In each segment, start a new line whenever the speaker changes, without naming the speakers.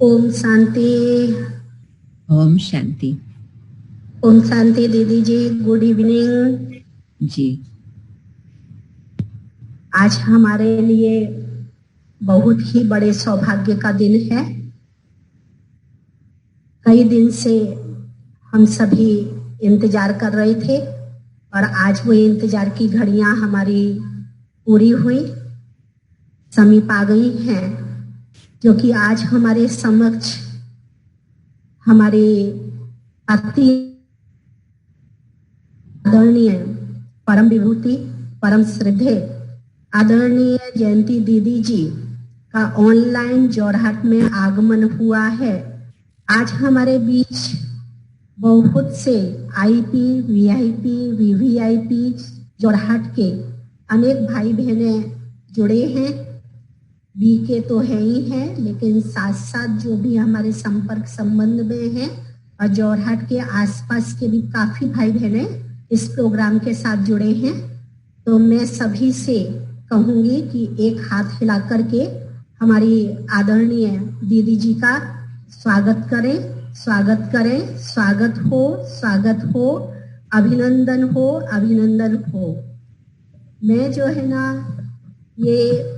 ओम शांति।
ओम शांति।
ओम शांति दीदी जी, good evening
जी।
आज हमारे लिए बहुत ही बड़े सौभाग्य का दिन है। कई दिन से हम सभी इंतजार कर रहे थे और आज वो इंतजार की घड़ियां हमारी पूरी हुई, समीप आ गई हैं, जो कि आज हमारे समक्ष हमारे अति आदरणीय परम विभूति परम श्रद्धेय आदरणीय जयंती दीदी जी का ऑनलाइन जोरहाट में आगमन हुआ है। आज हमारे बीच बहुत से आईपी, वीआईपी, वीवीआईपी जोरहाट के अनेक भाई बहने जुड़े हैं। बी के तो है ही हैं, लेकिन साथ साथ जो भी हमारे संपर्क संबंध में हैं और जोरहाट के आसपास के भी काफी भाई बहने इस प्रोग्राम के साथ जुड़े हैं। तो मैं सभी से कहूंगी कि एक हाथ हिला करके हमारी आदरणीय दीदी जी का स्वागत करें, स्वागत करें। स्वागत हो, स्वागत हो, अभिनंदन हो, अभिनंदन हो। मैं जो है ना ये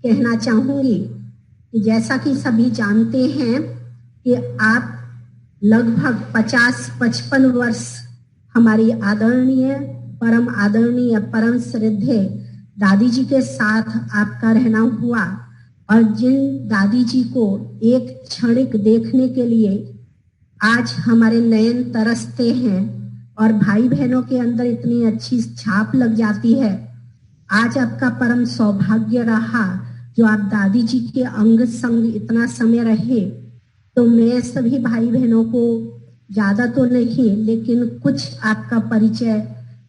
कहना चाहूंगी कि जैसा कि सभी जानते हैं कि आप लगभग 50-55 वर्ष हमारी आदरणीय परम श्रद्धेय दादी जी के साथ आपका रहना हुआ और जिन दादी जी को एक क्षणिक देखने के लिए आज हमारे नयन तरसते हैं और भाई बहनों के अंदर इतनी अच्छी छाप लग जाती है। आज आपका परम सौभाग्य रहा जो आप दादी जी के अंग संग इतना समय रहे। तो मैं सभी भाई बहनों को ज्यादा तो नहीं लेकिन कुछ आपका परिचय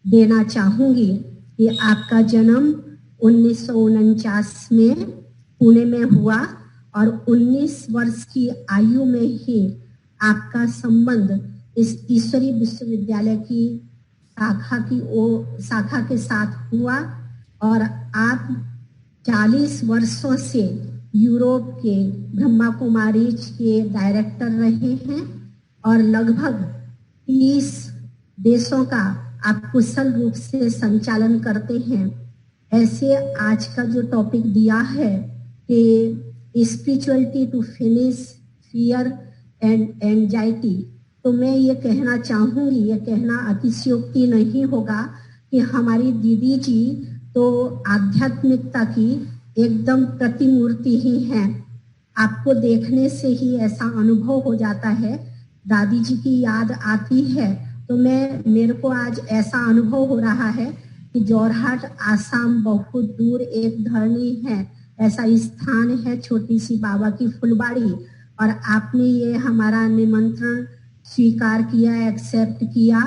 देना चाहूंगी कि आपका जन्म 1949 में पुणे में हुआ और 19 वर्ष की आयु में ही आपका संबंध इस ईश्वरी विश्वविद्यालय की शाखा के साथ हुआ और आप 40 वर्षों से यूरोप के ब्रह्मा कुमारीज के डायरेक्टर रहे हैं और लगभग 30 देशों का आप कुशल रूप से संचालन करते हैं। ऐसे आज का जो टॉपिक दिया है कि spirituality to finish fear and anxiety, तो मैं ये कहना चाहूंगी, ये कहना अतिशयोक्ति नहीं होगा कि हमारी दीदी जी तो आध्यात्मिकता की एकदम प्रतिमूर्ति ही हैं। आपको देखने से ही ऐसा अनुभव हो जाता है, दादी जी की याद आती है। तो मेरे को आज ऐसा अनुभव हो रहा है कि जोरहाट आसाम बहुत दूर एक धरनी है, ऐसा स्थान है, छोटी सी बाबा की फुलबाड़ी, और आपने ये हमारा निमंत्रण स्वीकार किया, एक्सेप्ट किया।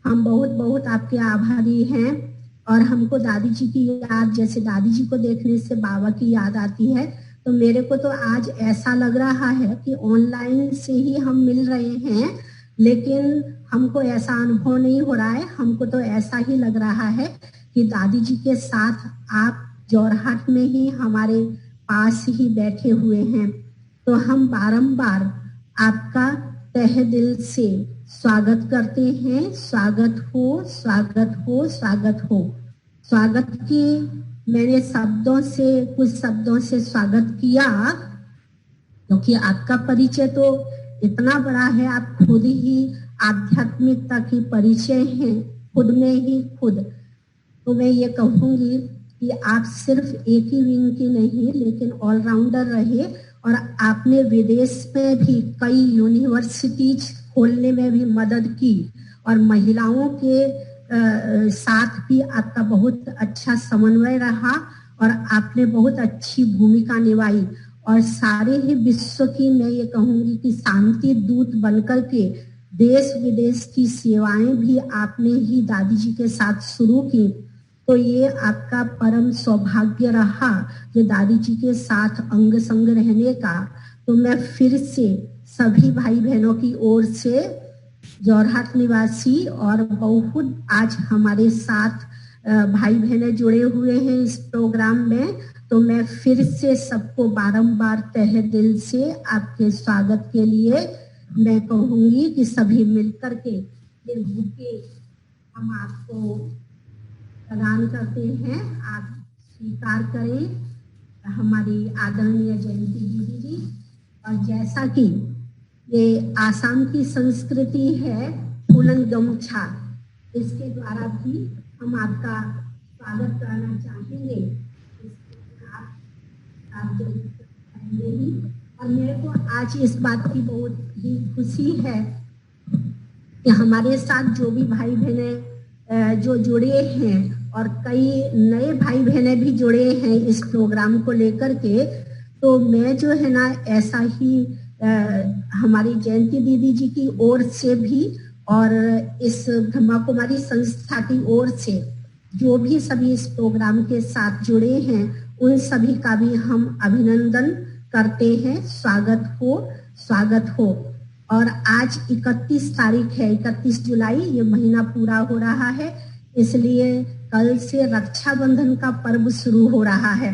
हम बहुत बहुत आपके आभारी हैं और हमको दादी जी की याद, जैसे दादी जी को देखने से बाबा की याद आती है, तो मेरे को तो आज ऐसा लग रहा है कि ऑनलाइन से ही हम मिल रहे हैं, लेकिन हमको ऐसा अनुभव नहीं हो रहा है। हमको तो ऐसा ही लग रहा है कि दादी जी के साथ आप जोरहाट में ही हमारे पास ही बैठे हुए हैं। तो हम बारंबार आपका तहे दिल से स्वागत करते हैं। स्वागत हो, स्वागत हो, स्वागत हो। स्वागत की मैंने कुछ शब्दों से स्वागत किया क्योंकि आपका परिचय तो इतना बड़ा है, आप खुद ही आध्यात्मिकता की परिचय हैं, खुद में ही खुद। तो मैं ये कहूंगी कि आप सिर्फ एक ही विंग की नहीं लेकिन ऑलराउंडर रहे और आपने विदेश में भी कई यूनिवर्सिटीज खोलने में भी मदद की और महिलाओं के साथ भी आपका बहुत अच्छा समन्वय रहा और आपने बहुत अच्छी भूमिका निभाई और सारे ही विश्व की मैं ये कहूंगी कि शांति दूत बनकर के देश विदेश की सेवाएं भी आपने ही दादी जी के साथ शुरू की। तो ये आपका परम सौभाग्य रहा जो दादी जी के साथ अंग संग रहने का। तो मैं फिर से सभी भाई बहनों की ओर से जोरहाट निवासी और बहुत आज हमारे साथ भाई बहने जुड़े हुए हैं इस प्रोग्राम में, तो मैं फिर से सबको बारंबार तहे दिल से आपके स्वागत के लिए मैं कहूंगी कि सभी मिलकर के ये बुके हम आपको प्रदान करते हैं, आप स्वीकार करें हमारी आदरणीय जयंती दीदी जी। और जैसा कि ये आसाम की संस्कृति है फूलन गमछा, इसके द्वारा भी हम आपका स्वागत करना चाहेंगे। आप करेंगे ही। और मेरे को आज इस बात की बहुत ही खुशी है कि हमारे साथ जो भी भाई बहने जो जुड़े हैं और कई नए भाई बहने भी जुड़े हैं इस प्रोग्राम को लेकर के, तो मैं जो है ना ऐसा ही हमारी जयंती दीदी जी की ओर से भी और इस ब्रह्मा कुमारी संस्था की ओर से जो भी सभी इस प्रोग्राम के साथ जुड़े हैं उन सभी का भी हम अभिनंदन करते हैं। स्वागत हो। और आज 31 तारीख है, 31 जुलाई, ये महीना पूरा हो रहा है, इसलिए कल से रक्षाबंधन का पर्व शुरू हो रहा है।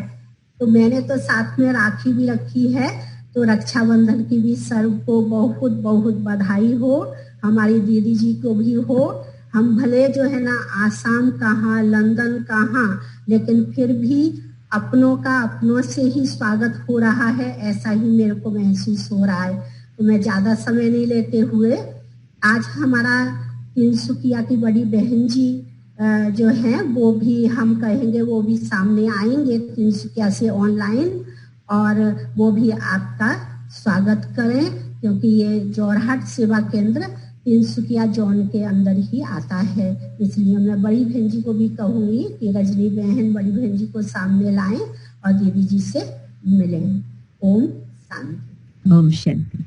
तो मैंने तो साथ में राखी भी रखी है, तो रक्षाबंधन की भी सबको बहुत बहुत बधाई हो, हमारी दीदी जी को भी हो। हम भले जो है ना आसाम कहाँ, लंदन कहाँ, लेकिन फिर भी अपनों का अपनों से ही स्वागत हो रहा है, ऐसा ही मेरे को महसूस हो रहा है। तो मैं ज्यादा समय नहीं लेते हुए आज हमारा तिनसुकिया की बड़ी बहन जी जो है वो भी हम कहेंगे वो भी सामने आएंगे तिनसुकिया से ऑनलाइन, और वो भी आपका स्वागत करें, क्योंकि ये जोरहाट सेवा केंद्र तिनसुकिया जोन के अंदर ही आता है। इसलिए मैं बड़ी बहन जी को भी कहूंगी कि रजनी बहन बड़ी बहन जी को सामने लाएं और दीदी जी से मिलें। ओम शांति।
ओम शांति।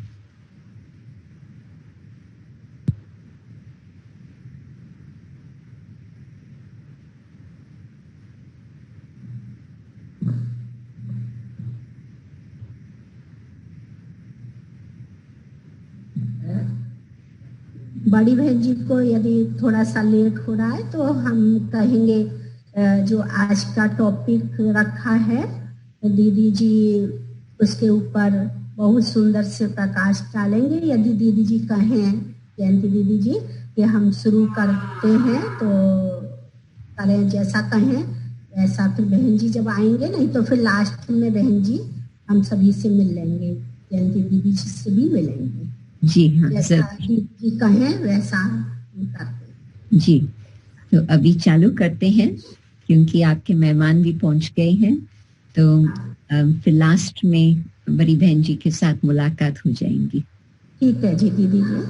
बड़ी बहन जी को यदि थोड़ा सा लेट हो रहा है तो हम कहेंगे जो आज का टॉपिक रखा है दीदी जी उसके ऊपर बहुत सुंदर से प्रकाश डालेंगे। यदि दीदी जी कहें, जयंती दीदी जी, कि हम शुरू करते हैं तो करें, जैसा कहें वैसा। फिर बहन जी जब आएंगे, नहीं तो फिर लास्ट में बहन जी हम सभी से मिल लेंगे, जयंती दीदी जी से भी मिलेंगे।
जी हाँ,
जैसा दीदी कहें वैसा करते।
जी, तो अभी चालू करते हैं क्योंकि आपके मेहमान भी पहुंच गए हैं। तो फिर लास्ट में बड़ी बहन जी के साथ मुलाकात हो जाएंगी।
ठीक है जी दीदी जी,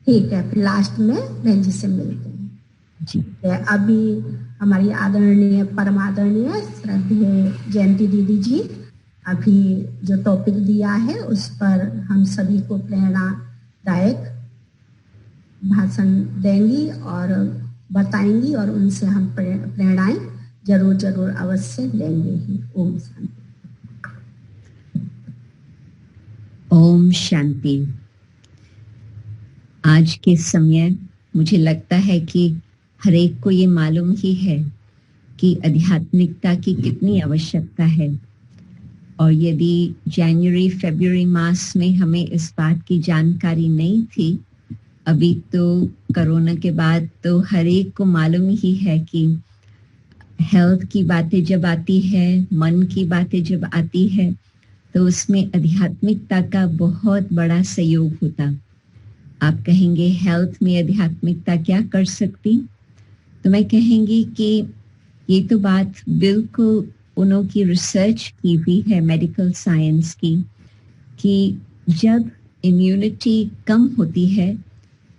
ठीक है, फिर लास्ट में बहन जी से मिलते हैं
जी।
अभी हमारी आदरणीय परम आदरणीय श्रद्धेय जयंती दीदी जी अभी जो टॉपिक दिया है उस पर हम सभी को प्रेरणादायक भाषण देंगी और बताएंगी, और उनसे हम प्रेरणाएं जरूर अवश्य लेंगे ही। ओम शांति।
ओम शांति। आज के समय मुझे लगता है कि हर एक को ये मालूम ही है कि आध्यात्मिकता की कितनी आवश्यकता है, और यदि जनवरी फरवरी मास में हमें इस बात की जानकारी नहीं थी, अभी तो कोरोना के बाद तो हर एक को मालूम ही है कि हेल्थ की बातें जब आती है, मन की बातें जब आती है, तो उसमें आध्यात्मिकता का बहुत बड़ा सहयोग होता। आप कहेंगे हेल्थ में आध्यात्मिकता क्या कर सकती, तो मैं कहेंगी कि ये तो बात बिल्कुल उन्हों की रिसर्च की भी है, मेडिकल साइंस की, कि जब इम्यूनिटी कम होती है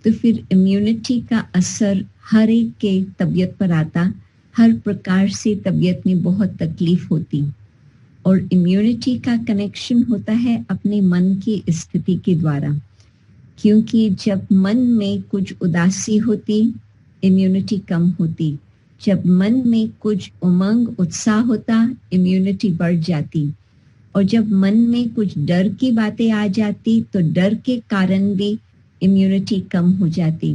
तो फिर इम्यूनिटी का असर हर एक के तबीयत पर आता, हर प्रकार से तबीयत में बहुत तकलीफ होती, और इम्यूनिटी का कनेक्शन होता है अपने मन की स्थिति के द्वारा। क्योंकि जब मन में कुछ उदासी होती, इम्यूनिटी कम होती, जब मन में कुछ उमंग उत्साह होता, इम्यूनिटी बढ़ जाती, और जब मन में कुछ डर की बातें आ जाती तो डर के कारण भी इम्यूनिटी कम हो जाती।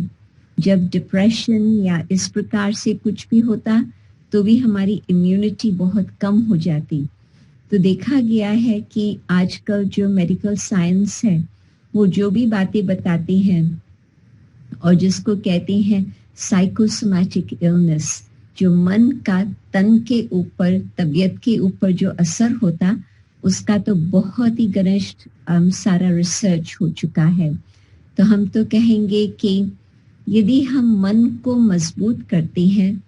जब डिप्रेशन या इस प्रकार से कुछ भी होता तो भी हमारी इम्यूनिटी बहुत कम हो जाती। तो देखा गया है कि आजकल जो मेडिकल साइंस है वो जो भी बातें बताती हैं और जिसको कहते हैं साइकोसोमैटिक इलनेस, जो मन का तन के ऊपर, तबीयत के ऊपर जो असर होता, उसका तो बहुत ही घनिष्ठ सारा रिसर्च हो चुका है। तो हम तो कहेंगे कि यदि हम मन को मजबूत करते हैं,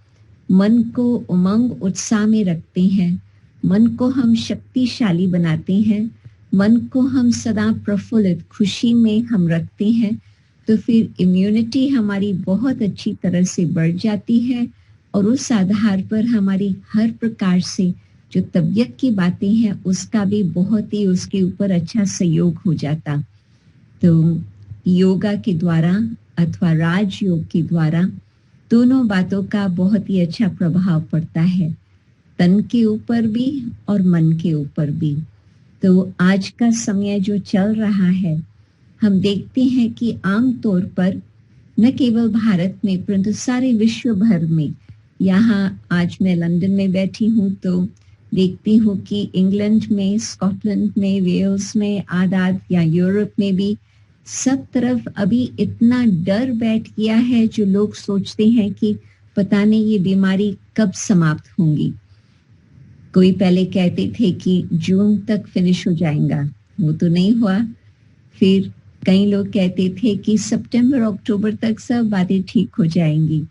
मन को उमंग उत्साह में रखते हैं, मन को हम शक्तिशाली बनाते हैं, मन को हम सदा प्रफुल्लित खुशी में हम रखते हैं, तो फिर इम्यूनिटी हमारी बहुत अच्छी तरह से बढ़ जाती है और उस आधार पर हमारी हर प्रकार से जो तबीयत की बातें हैं उसका भी बहुत ही उसके ऊपर अच्छा सहयोग हो जाता। तो योगा के द्वारा अथवा राजयोग के द्वारा दोनों बातों का बहुत ही अच्छा प्रभाव पड़ता है, तन के ऊपर भी और मन के ऊपर भी। तो आज का समय जो चल रहा है, हम देखते हैं कि आम तौर पर न केवल भारत में परंतु सारे विश्व भर में, यहाँ आज मैं लंदन में बैठी हूँ तो देखती हूँ कि इंग्लैंड में, स्कॉटलैंड में, वेल्स में, आदाद या यूरोप में भी सब तरफ अभी इतना डर बैठ गया है जो लोग सोचते हैं कि पता नहीं ये बीमारी कब समाप्त होंगी। कोई पहले कहते थे कि जून तक फिनिश हो जाएगा, वो तो नहीं हुआ। फिर कई लोग कहते थे कि सितंबर अक्टूबर तक सब बातें ठीक हो जाएंगी।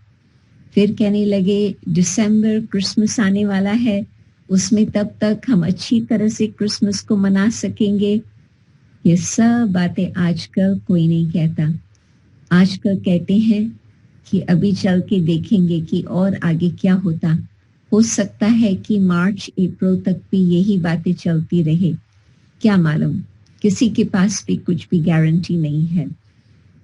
फिर कहने लगे दिसंबर क्रिसमस आने वाला है, उसमें तब तक हम अच्छी तरह से क्रिसमस को मना सकेंगे। ये सब बातें आजकल कोई नहीं कहता। आजकल कहते हैं कि अभी चल के देखेंगे कि और आगे क्या होता। हो सकता है कि मार्च अप्रैल तक भी यही बातें चलती रहे, क्या मालूम, किसी के पास भी कुछ भी गारंटी नहीं है।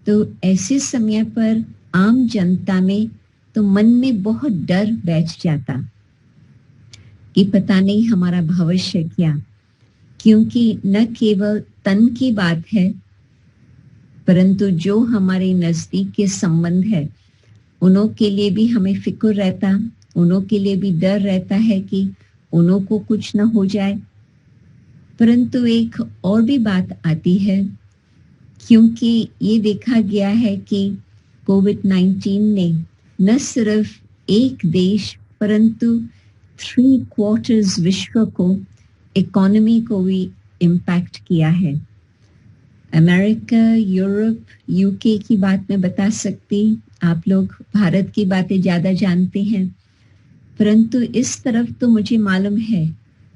तो ऐसे समय पर आम जनता में तो मन में बहुत डर बैठ जाता कि पता नहीं हमारा भविष्य क्या, क्योंकि न केवल तन की बात है परंतु जो हमारे नजदीक के संबंध है उनों के लिए भी हमें फिक्र रहता, उनों के लिए भी डर रहता है कि उनों को कुछ न हो जाए। परंतु एक और भी बात आती है, क्योंकि ये देखा गया है कि कोविड-19 ने न सिर्फ एक देश परंतु 3/4 विश्व को, इकोनॉमी को भी इम्पैक्ट किया है। अमेरिका, यूरोप, यूके की बात मैं बता सकती, आप लोग भारत की बातें ज्यादा जानते हैं, परंतु इस तरफ तो मुझे मालूम है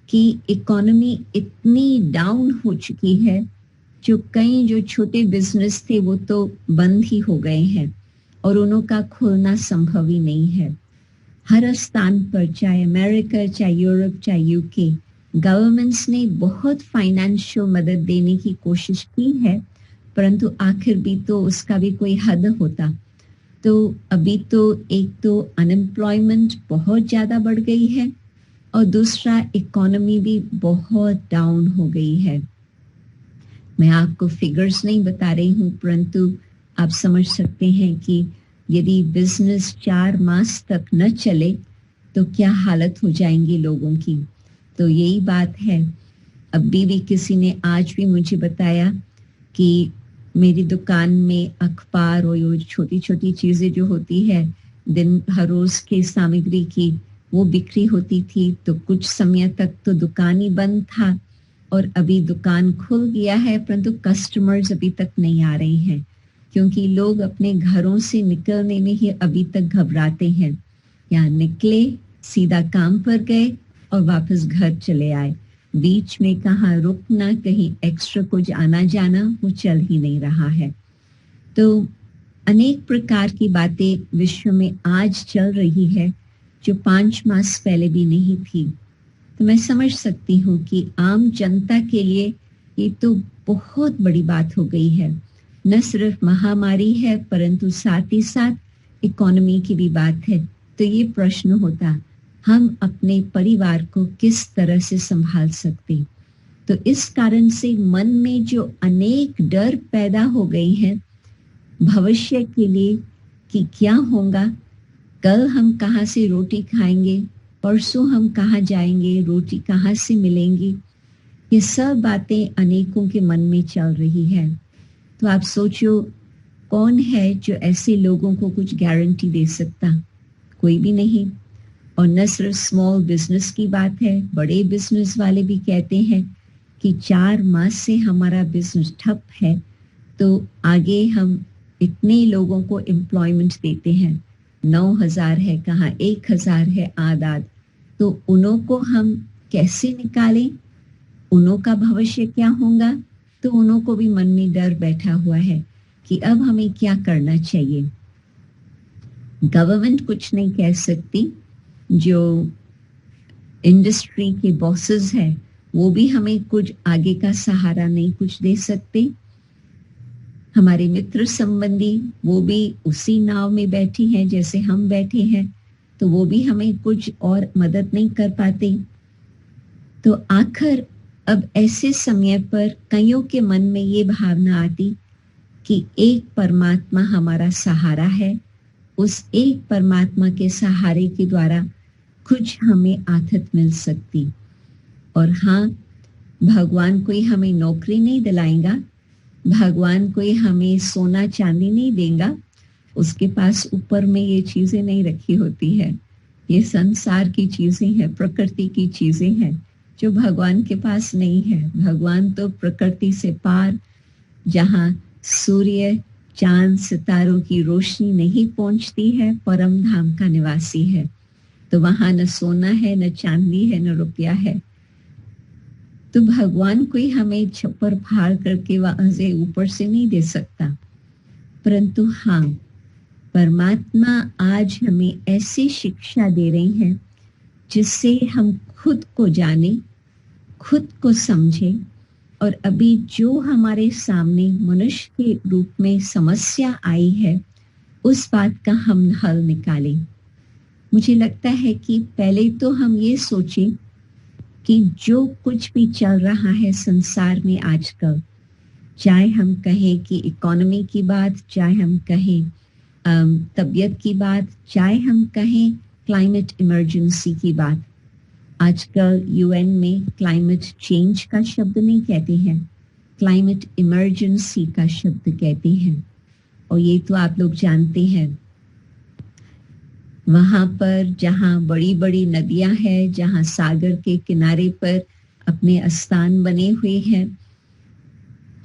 कि इकोनॉमी इतनी डाउन हो चुकी है, जो कई जो छोटे बिजनेस थे वो तो बंद ही हो गए हैं और उन्हों का खुलना संभव ही नहीं है। हर स्थान पर, चाहे अमेरिका, चाहे यूरोप, चाहे यूके, गवर्नमेंट्स ने बहुत फाइनेंशियल मदद देने की कोशिश की है, परंतु आखिर भी तो उसका भी कोई हद होता। तो अभी तो एक तो अनएम्प्लॉयमेंट बहुत ज़्यादा बढ़ गई है और दूसरा इकोनॉमी भी बहुत डाउन हो गई है। मैं आपको फिगर्स नहीं बता रही हूँ, परंतु आप समझ सकते हैं कि यदि बिजनेस 4 मास तक न चले तो क्या हालत हो जाएंगी लोगों की। तो यही बात है। अभी भी किसी ने आज भी मुझे बताया कि मेरी दुकान में अखबार और ये छोटी छोटी चीज़ें जो होती है दिन हर रोज के सामग्री की, वो बिक्री होती थी। तो कुछ समय तक तो दुकान ही बंद था और अभी दुकान खुल गया है, परंतु कस्टमर्स अभी तक नहीं आ रहे हैं, क्योंकि लोग अपने घरों से निकलने में ही अभी तक घबराते हैं। या निकले, सीधा काम पर गए और वापस घर चले आए, बीच में कहाँ रुकना, कहीं एक्स्ट्रा कुछ आना जाना, वो चल ही नहीं रहा है। तो अनेक प्रकार की बातें विश्व में आज चल रही है जो 5 मास पहले भी नहीं थी। तो मैं समझ सकती हूँ कि आम जनता के लिए ये तो बहुत बड़ी बात हो गई है। न सिर्फ महामारी है परंतु साथ ही साथ इकोनॉमी की भी बात है। तो ये प्रश्न होता, हम अपने परिवार को किस तरह से संभाल सकते। तो इस कारण से मन में जो अनेक डर पैदा हो गई हैं भविष्य के लिए कि क्या होगा, कल हम कहाँ से रोटी खाएंगे, परसों हम कहाँ जाएंगे, रोटी कहाँ से मिलेंगी, ये सब बातें अनेकों के मन में चल रही है। तो आप सोचो, कौन है जो ऐसे लोगों को कुछ गारंटी दे सकता? कोई भी नहीं। और न सिर्फ स्मॉल बिजनेस की बात है, बड़े बिजनेस वाले भी कहते हैं कि 4 मास से हमारा बिजनेस ठप है, तो आगे हम इतने लोगों को एम्प्लॉयमेंट देते हैं, 9,000 है, कहाँ 1,000 है आदाद, तो उन्हों को हम कैसे निकालें? उन्हों का भविष्य क्या होगा? तो उन्हों को भी मन में डर बैठा हुआ है कि अब हमें क्या करना चाहिए। गवर्नमेंट कुछ नहीं कह सकती, जो इंडस्ट्री के बॉसेस हैं वो भी हमें कुछ आगे का सहारा नहीं कुछ दे सकते। हमारे मित्र संबंधी वो भी उसी नाव में बैठी हैं जैसे हम बैठे हैं, तो वो भी हमें कुछ और मदद नहीं कर पाते। तो आखिर अब ऐसे समय पर कईयों के मन में ये भावना आती कि एक परमात्मा हमारा सहारा है, उस एक परमात्मा के सहारे के द्वारा कुछ हमें आदत मिल सकती। और हाँ, भगवान कोई हमें नौकरी नहीं दिलाएगा, भगवान कोई हमें सोना चांदी नहीं देगा, उसके पास ऊपर में ये चीजें नहीं रखी होती है। ये संसार की चीजें हैं, प्रकृति की चीजें हैं जो भगवान के पास नहीं है। भगवान तो प्रकृति से पार, जहाँ सूर्य चांद सितारों की रोशनी नहीं पहुंचती है, परम धाम का निवासी है। तो वहां न सोना है, न चांदी है, न रुपया है। तो भगवान कोई हमें छप्पर फाड़ करके वहां से ऊपर से नहीं दे सकता। परंतु हाँ, परमात्मा आज हमें ऐसी शिक्षा दे रही है जिससे हम खुद को जाने, खुद को समझे, और अभी जो हमारे सामने मनुष्य के रूप में समस्या आई है उस बात का हम हल निकालें। मुझे लगता है कि पहले तो हम ये सोचें कि जो कुछ भी चल रहा है संसार में आजकल, चाहे हम कहें कि इकोनॉमी की बात, चाहे हम कहें तबीयत की बात, चाहे हम कहें क्लाइमेट इमरजेंसी की बात, आजकल यूएन में क्लाइमेट चेंज का शब्द नहीं कहते हैं, क्लाइमेट इमरजेंसी का शब्द कहते हैं। और ये तो आप लोग जानते हैं, वहां पर जहां बड़ी बड़ी नदियां हैं, जहां सागर के किनारे पर अपने स्थान बने हुए हैं,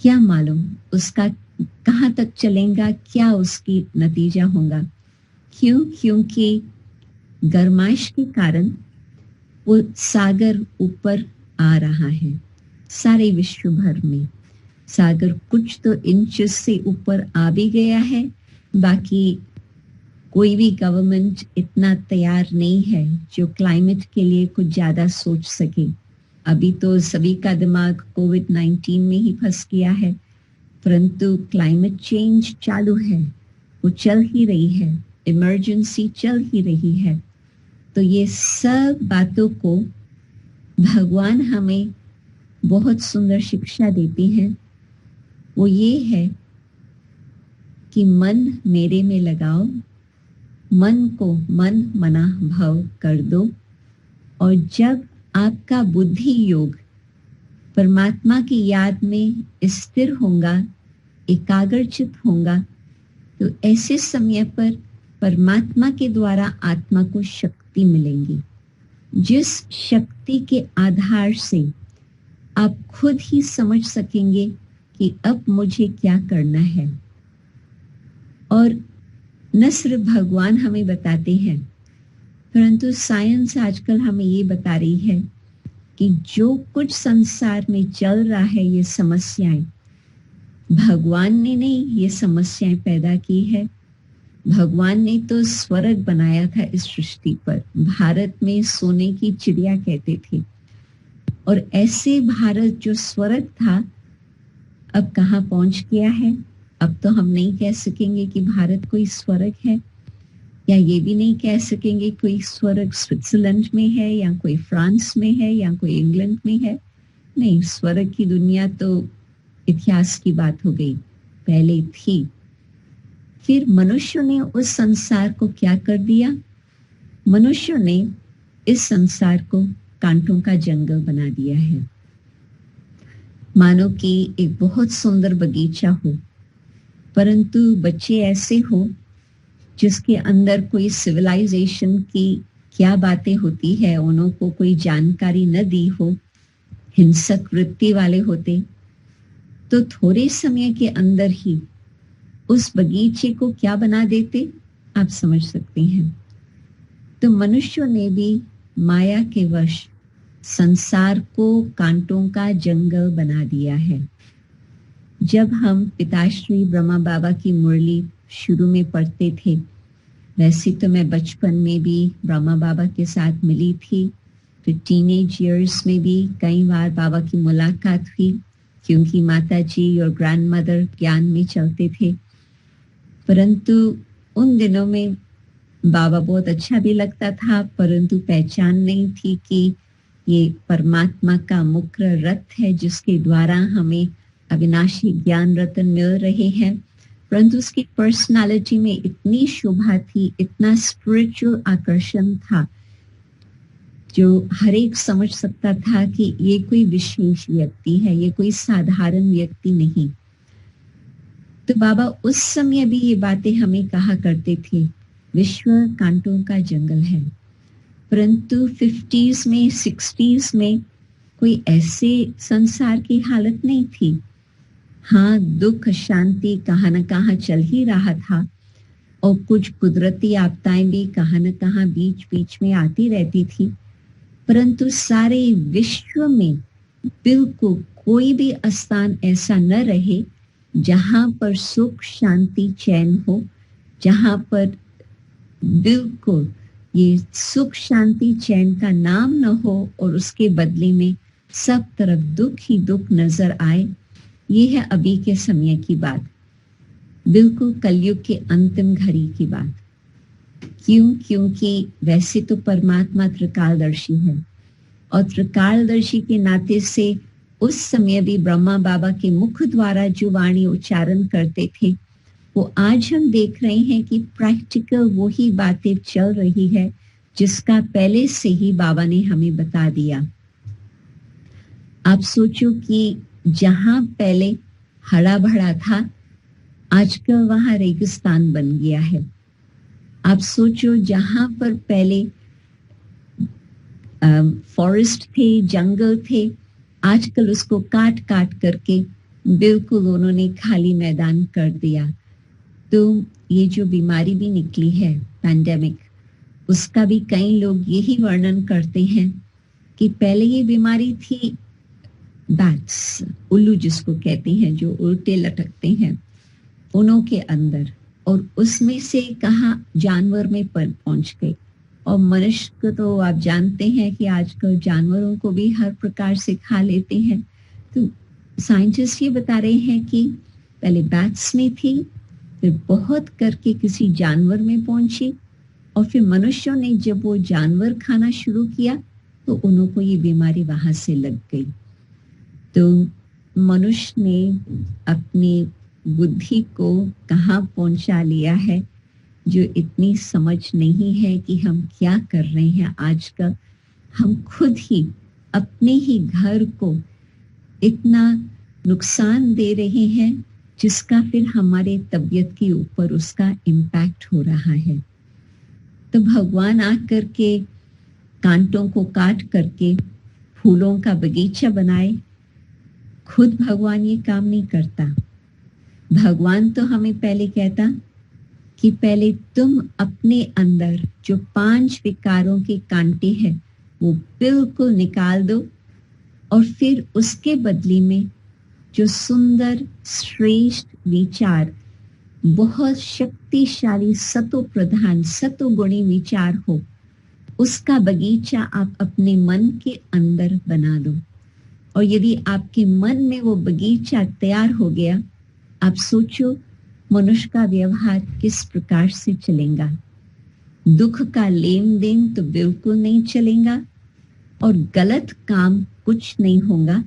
क्या मालूम उसका कहाँ तक चलेगा, क्या उसकी नतीजा होगा। क्यों? क्योंकि गर्माइश के कारण वो सागर ऊपर आ रहा है। सारे विश्व भर में सागर कुछ तो इंचेस से ऊपर आ भी गया है, बाकी कोई भी गवर्नमेंट इतना तैयार नहीं है जो क्लाइमेट के लिए कुछ ज्यादा सोच सके। अभी तो सभी का दिमाग कोविड-19 में ही फंस गया है, परंतु क्लाइमेट चेंज चालू है, वो चल ही रही है, इमरजेंसी चल ही रही है। तो ये सब बातों को भगवान हमें बहुत सुंदर शिक्षा देती हैं। वो ये है कि मन मेरे में लगाओ, मन को मन मना भव कर दो, और जब आपका बुद्धि योग परमात्मा की याद में स्थिर होगा, एकाग्रचित होगा, तो ऐसे समय पर परमात्मा के द्वारा आत्मा को शक्ति मिलेंगी, जिस शक्ति के आधार से आप खुद ही समझ सकेंगे कि अब मुझे क्या करना है। और न सिर्फ भगवान हमें बताते हैं, परंतु साइंस आजकल हमें ये बता रही है कि जो कुछ संसार में चल रहा है, ये समस्याएं, भगवान ने नहीं ये समस्याएं पैदा की है। भगवान ने तो स्वर्ग बनाया था इस सृष्टि पर, भारत में सोने की चिड़िया कहते थे। और ऐसे भारत जो स्वर्ग था, अब कहाँ पहुंच गया है। अब तो हम नहीं कह सकेंगे कि भारत कोई स्वर्ग है, या ये भी नहीं कह सकेंगे कोई स्वर्ग स्विट्जरलैंड में है, या कोई फ्रांस में है, या कोई इंग्लैंड में है। नहीं, स्वर्ग की दुनिया तो इतिहास की बात हो गई, पहले थी। फिर मनुष्य ने उस संसार को क्या कर दिया? मनुष्य ने इस संसार को कांटों का जंगल बना दिया है। मानो कि एक बहुत सुंदर बगीचा हो, परंतु बच्चे ऐसे हो जिसके अंदर कोई सिविलाइजेशन की क्या बातें होती है उनको कोई जानकारी न दी हो, हिंसक वृत्ति वाले होते, तो थोड़े समय के अंदर ही उस बगीचे को क्या बना देते, आप समझ सकते हैं। तो मनुष्यों ने भी माया के वश संसार को कांटों का जंगल बना दिया है। जब हम पिताश्री ब्रह्मा बाबा की मुरली शुरू में पढ़ते थे, वैसे तो मैं बचपन में भी ब्रह्मा बाबा के साथ मिली थी, फिर टीनेज ईयर्स में भी कई बार बाबा की मुलाकात हुई, क्योंकि माता जी और ग्रैंड मदर ज्ञान में चलते थे। परंतु उन दिनों में बाबा बहुत अच्छा भी लगता था, परंतु पहचान नहीं थी कि ये परमात्मा का मुख्य रथ है जिसके द्वारा हमें अविनाशी ज्ञान रत्न मिल रहे हैं। परंतु उसकी पर्सनालिटी में इतनी शोभा थी, इतना स्पिरिचुअल आकर्षण था, जो हर एक समझ सकता था कि ये कोई विशेष व्यक्ति है, ये कोई साधारण व्यक्ति नहीं। तो बाबा उस समय भी ये बातें हमें कहा करते थे, विश्व कांटों का जंगल है। परंतु 50s में 60s में कोई ऐसे संसार की हालत नहीं थी। हाँ, दुख शांति कहाँ न कहाँ चल ही रहा था, और कुछ कुदरती आपदाएं भी कहाँ न कहाँ बीच बीच में आती रहती थी, परंतु सारे विश्व में बिल्कुल कोई भी स्थान ऐसा न रहे जहां पर सुख शांति चैन हो, जहां पर बिल्कुल ये सुख शांति चैन का नाम न हो और उसके बदले में सब तरफ दुख ही दुख नजर आए। ये है अभी के समय की बात, बिल्कुल कलयुग के अंतिम घड़ी की बात। क्यों? क्योंकि वैसे तो परमात्मा त्रिकालदर्शी है, और त्रिकालदर्शी के नाते से उस समय भी ब्रह्मा बाबा के मुख द्वारा जो वाणी उच्चारण करते थे, वो आज हम देख रहे हैं कि प्रैक्टिकल वही बातें चल रही है जिसका पहले से ही बाबा ने हमें बता दिया। आप सोचो कि जहां पहले हरा भरा था, आजकल वहां रेगिस्तान बन गया है। आप सोचो जहां पर पहले फॉरेस्ट थे, जंगल थे, आजकल उसको काट काट करके बिल्कुल उन्होंने खाली मैदान कर दिया। तो ये जो बीमारी भी निकली है पैंडेमिक, उसका भी कई लोग यही वर्णन करते हैं कि पहले ये बीमारी थी बैट्स, उल्लू जिसको कहते हैं, जो उल्टे लटकते हैं, उनों के अंदर, और उसमें से कहाँ जानवर में पहुंच गई। और मनुष्य को तो आप जानते हैं कि आजकल जानवरों को भी हर प्रकार से खा लेते हैं। तो साइंटिस्ट ये बता रहे हैं कि पहले बैट्स में थी, फिर बहुत करके किसी जानवर में पहुंची, और फिर मनुष्यों ने जब वो जानवर खाना शुरू किया तो उन्हों को ये बीमारी वहां से लग गई। तो मनुष्य ने अपनी बुद्धि को कहाँ पहुंचा लिया है, जो इतनी समझ नहीं है कि हम क्या कर रहे हैं। आजकल हम खुद ही अपने ही घर को इतना नुकसान दे रहे हैं, जिसका फिर हमारे तबीयत के ऊपर उसका इम्पैक्ट हो रहा है। तो भगवान आकर के कांटों को काट करके फूलों का बगीचा बनाए, खुद भगवान ये काम नहीं करता। भगवान तो हमें पहले कहता कि पहले तुम अपने अंदर जो 5 विकारों के कांटे हैं वो बिल्कुल निकाल दो, और फिर उसके बदले में जो सुंदर श्रेष्ठ विचार, बहुत शक्तिशाली सतो प्रधान सतो गुणी विचार हो, उसका बगीचा आप अपने मन के अंदर बना दो। और यदि आपके मन में वो बगीचा तैयार हो गया, आप सोचो मनुष्य का व्यवहार किस प्रकार से चलेगा। दुख का लेन देन तो बिल्कुल नहीं चलेगा, और गलत काम कुछ नहीं होगा,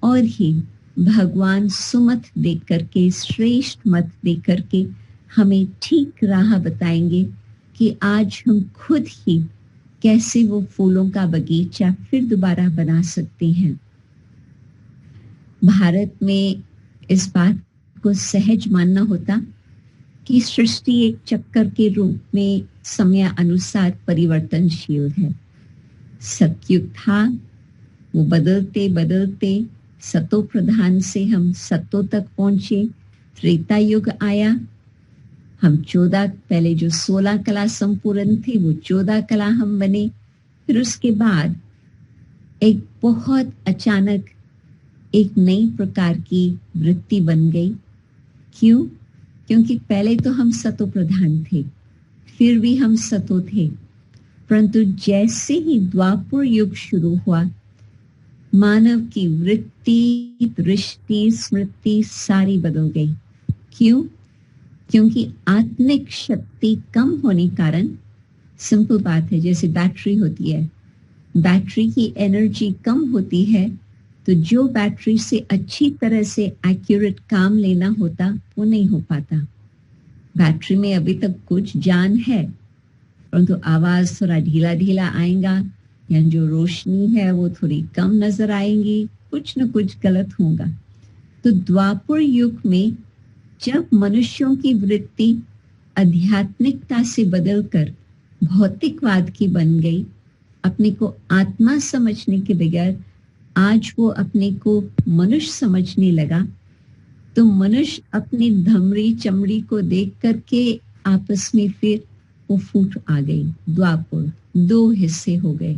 और ही भगवान सुमत दे करके, श्रेष्ठ मत दे करके हमें ठीक राह बताएंगे कि आज हम खुद ही कैसे वो फूलों का बगीचा फिर दोबारा बना सकते हैं। भारत में इस बात को सहज मानना होता कि सृष्टि एक चक्कर के रूप में समय अनुसार परिवर्तनशील है। सतयुग था, वो बदलते बदलते सतो प्रधान से हम सतो तक पहुंचे। त्रेता युग आया, हम 14 पहले जो 16 कला संपूर्ण थे वो 14 कला हम बने। फिर उसके बाद एक बहुत अचानक एक नई प्रकार की वृत्ति बन गई। क्यों? क्योंकि पहले तो हम सतो प्रधान थे, फिर भी हम सतो थे, परंतु जैसे ही द्वापर युग शुरू हुआ, मानव की वृत्ति, दृष्टि, स्मृति सारी बदल गई। क्यों? क्योंकि आत्मिक शक्ति कम होने कारण, सिंपल बात है, जैसे बैटरी होती है, बैटरी की एनर्जी कम होती है, तो जो बैटरी से अच्छी तरह से एक्यूरेट काम लेना होता वो नहीं हो पाता। बैटरी में अभी तक कुछ जान है, परंतु आवाज थोड़ा ढीला ढीला आएगा, या जो रोशनी है वो थोड़ी कम नजर आएगी, कुछ न कुछ गलत होगा। तो द्वापर युग में जब मनुष्यों की वृत्ति आध्यात्मिकता से बदलकर भौतिकवाद की बन गई, अपने को आत्मा समझने के बगैर आज वो अपने को मनुष्य समझने लगा, तो मनुष्य अपनी धमरी चमड़ी को देख करके आपस में फिर वो फूट आ गई। द्वापर 2 हिस्से हो गए,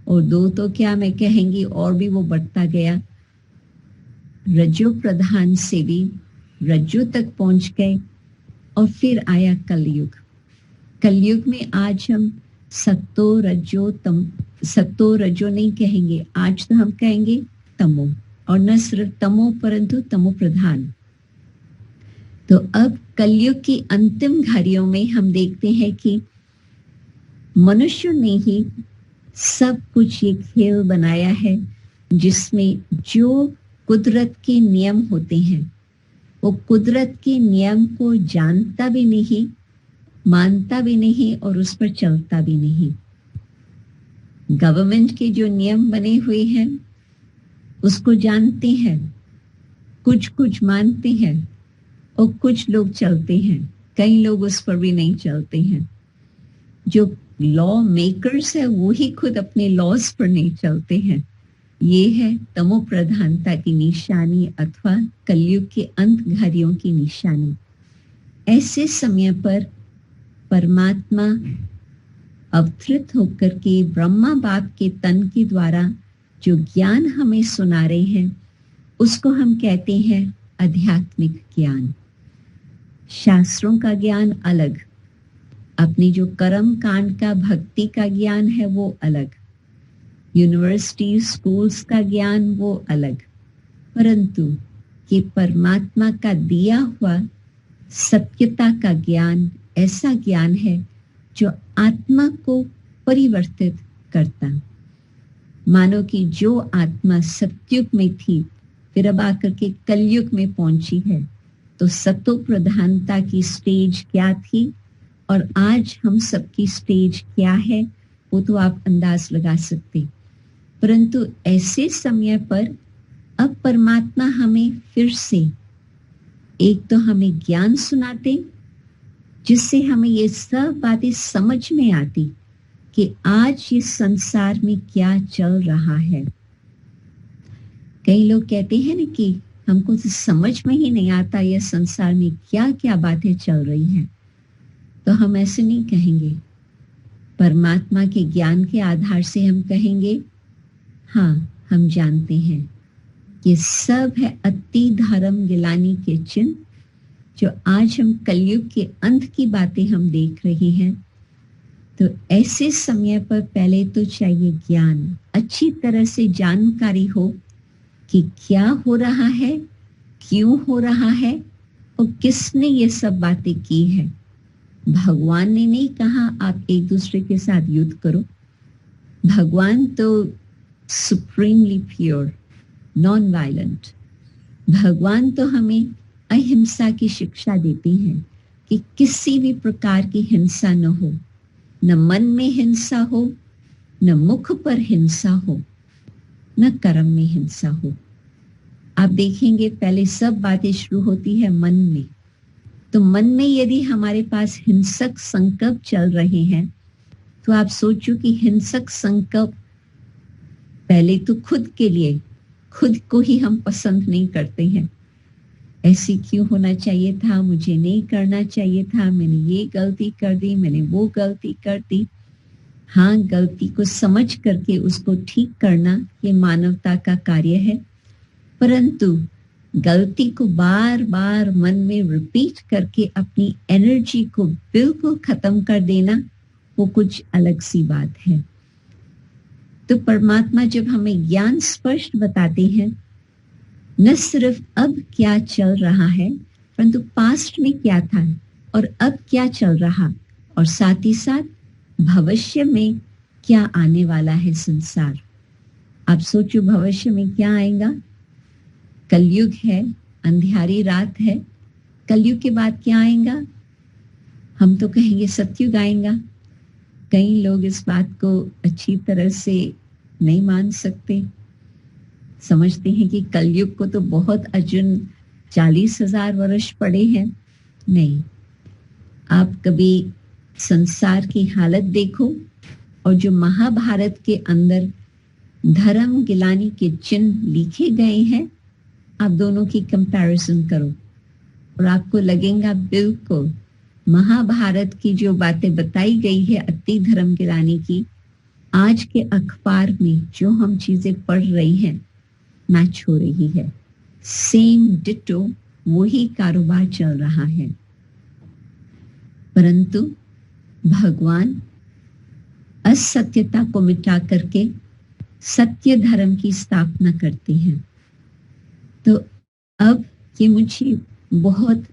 और 2 तो क्या मैं कहेंगी, और भी वो बढ़ता गया। रजो प्रधान से भी रज्जु तक पहुंच गए, और फिर आया कलयुग। कलयुग में आज हम सत्तो रजो नहीं कहेंगे, आज तो हम कहेंगे तमो, और न सिर्फ तमो परंतु तमो प्रधान। तो अब कलयुग की अंतिम घड़ियों में हम देखते हैं कि मनुष्य ने ही सब कुछ ये खेल बनाया है, जिसमें जो कुदरत के नियम होते हैं वो कुदरत के नियम को जानता भी नहीं, मानता भी नहीं, और उस पर चलता भी नहीं। गवर्नमेंट के जो नियम बने हुए हैं उसको जानते हैं, कुछ कुछ मानते हैं, और कुछ लोग चलते हैं, कई लोग उस पर भी नहीं चलते हैं। जो लॉ मेकर्स है वो ही खुद अपने लॉज पर नहीं चलते हैं। ये है तमो प्रधानता की निशानी, अथवा कलयुग के अंत घड़ियों की निशानी। ऐसे समय पर परमात्मा अवतरित होकर के ब्रह्मा बाप के तन के द्वारा जो ज्ञान हमें सुना रहे हैं, उसको हम कहते हैं आध्यात्मिक ज्ञान। शास्त्रों का ज्ञान अलग, अपनी जो कर्म कांड का भक्ति का ज्ञान है वो अलग, यूनिवर्सिटी स्कूल्स का ज्ञान वो अलग, परंतु ये परमात्मा का दिया हुआ सत्यता का ज्ञान ऐसा ज्ञान है जो आत्मा को परिवर्तित करता। मानो कि जो आत्मा सतयुग में थी, फिर अब आकर के कलयुग में पहुंची है, तो सतो प्रधानता की स्टेज क्या थी और आज हम सबकी स्टेज क्या है, वो तो आप अंदाज लगा सकते। परंतु ऐसे समय पर अब परमात्मा हमें फिर से एक तो हमें ज्ञान सुनाते, जिससे हमें ये सब बातें समझ में आती कि आज इस संसार में क्या चल रहा है। कई लोग कहते हैं ना कि हमको तो समझ में ही नहीं आता यह संसार में क्या क्या बातें चल रही हैं, तो हम ऐसे नहीं कहेंगे। परमात्मा के ज्ञान के आधार से हम कहेंगे हाँ, हम जानते हैं ये सब है अति धर्म गिलानी के चिन्ह, जो आज हम कलयुग के अंत की बातें हम देख रहे हैं। तो ऐसे समय पर पहले तो चाहिए ज्ञान, अच्छी तरह से जानकारी हो कि क्या हो रहा है, क्यों हो रहा है और किसने ये सब बातें की है। भगवान ने नहीं कहा आप एक दूसरे के साथ युद्ध करो। भगवान तो सुप्रीमली प्योर, नॉन वायलेंट। भगवान तो हमें अहिंसा की शिक्षा देते हैं कि किसी भी प्रकार की हिंसा न हो, न मन में हिंसा हो, न मुख पर हिंसा हो, न कर्म में हिंसा हो। आप देखेंगे पहले सब बातें शुरू होती है मन में। तो मन में यदि हमारे पास हिंसक संकल्प चल रहे हैं तो आप सोचो कि हिंसक संकल्प पहले तो खुद के लिए, खुद को ही हम पसंद नहीं करते हैं। ऐसे क्यों होना चाहिए था, मुझे नहीं करना चाहिए था, मैंने ये गलती कर दी, मैंने वो गलती कर दी। हाँ, गलती को समझ करके उसको ठीक करना ये मानवता का कार्य है, परंतु गलती को बार बार मन में रिपीट करके अपनी एनर्जी को बिल्कुल खत्म कर देना वो कुछ अलग सी बात है। तो परमात्मा जब हमें ज्ञान स्पष्ट बताते हैं, न सिर्फ अब क्या चल रहा है परंतु पास्ट में क्या था और अब क्या चल रहा, और साथ ही साथ भविष्य में क्या आने वाला है संसार। आप सोचो भविष्य में क्या आएगा। कलयुग है, अंधियारी रात है। कलयुग के बाद क्या आएगा? हम तो कहेंगे सतयुग आएगा। कई लोग इस बात को अच्छी तरह से नहीं मान सकते, समझते हैं कि कलयुग को तो बहुत अर्जुन 40,000 वर्ष पड़े हैं। नहीं, आप कभी संसार की हालत देखो और जो महाभारत के अंदर धर्म गिलानी के चिन्ह लिखे गए हैं, आप दोनों की कंपैरिजन करो और आपको लगेगा बिल्कुल महाभारत की जो बातें बताई गई है अति धर्म गिलानी की, आज के अखबार में जो हम चीजें पढ़ रही हैं मैच हो रही है। सेम डिटो वही कारोबार चल रहा है, परंतु भगवान असत्यता को मिटा करके सत्य धर्म की स्थापना करते हैं। तो अब ये मुझे बहुत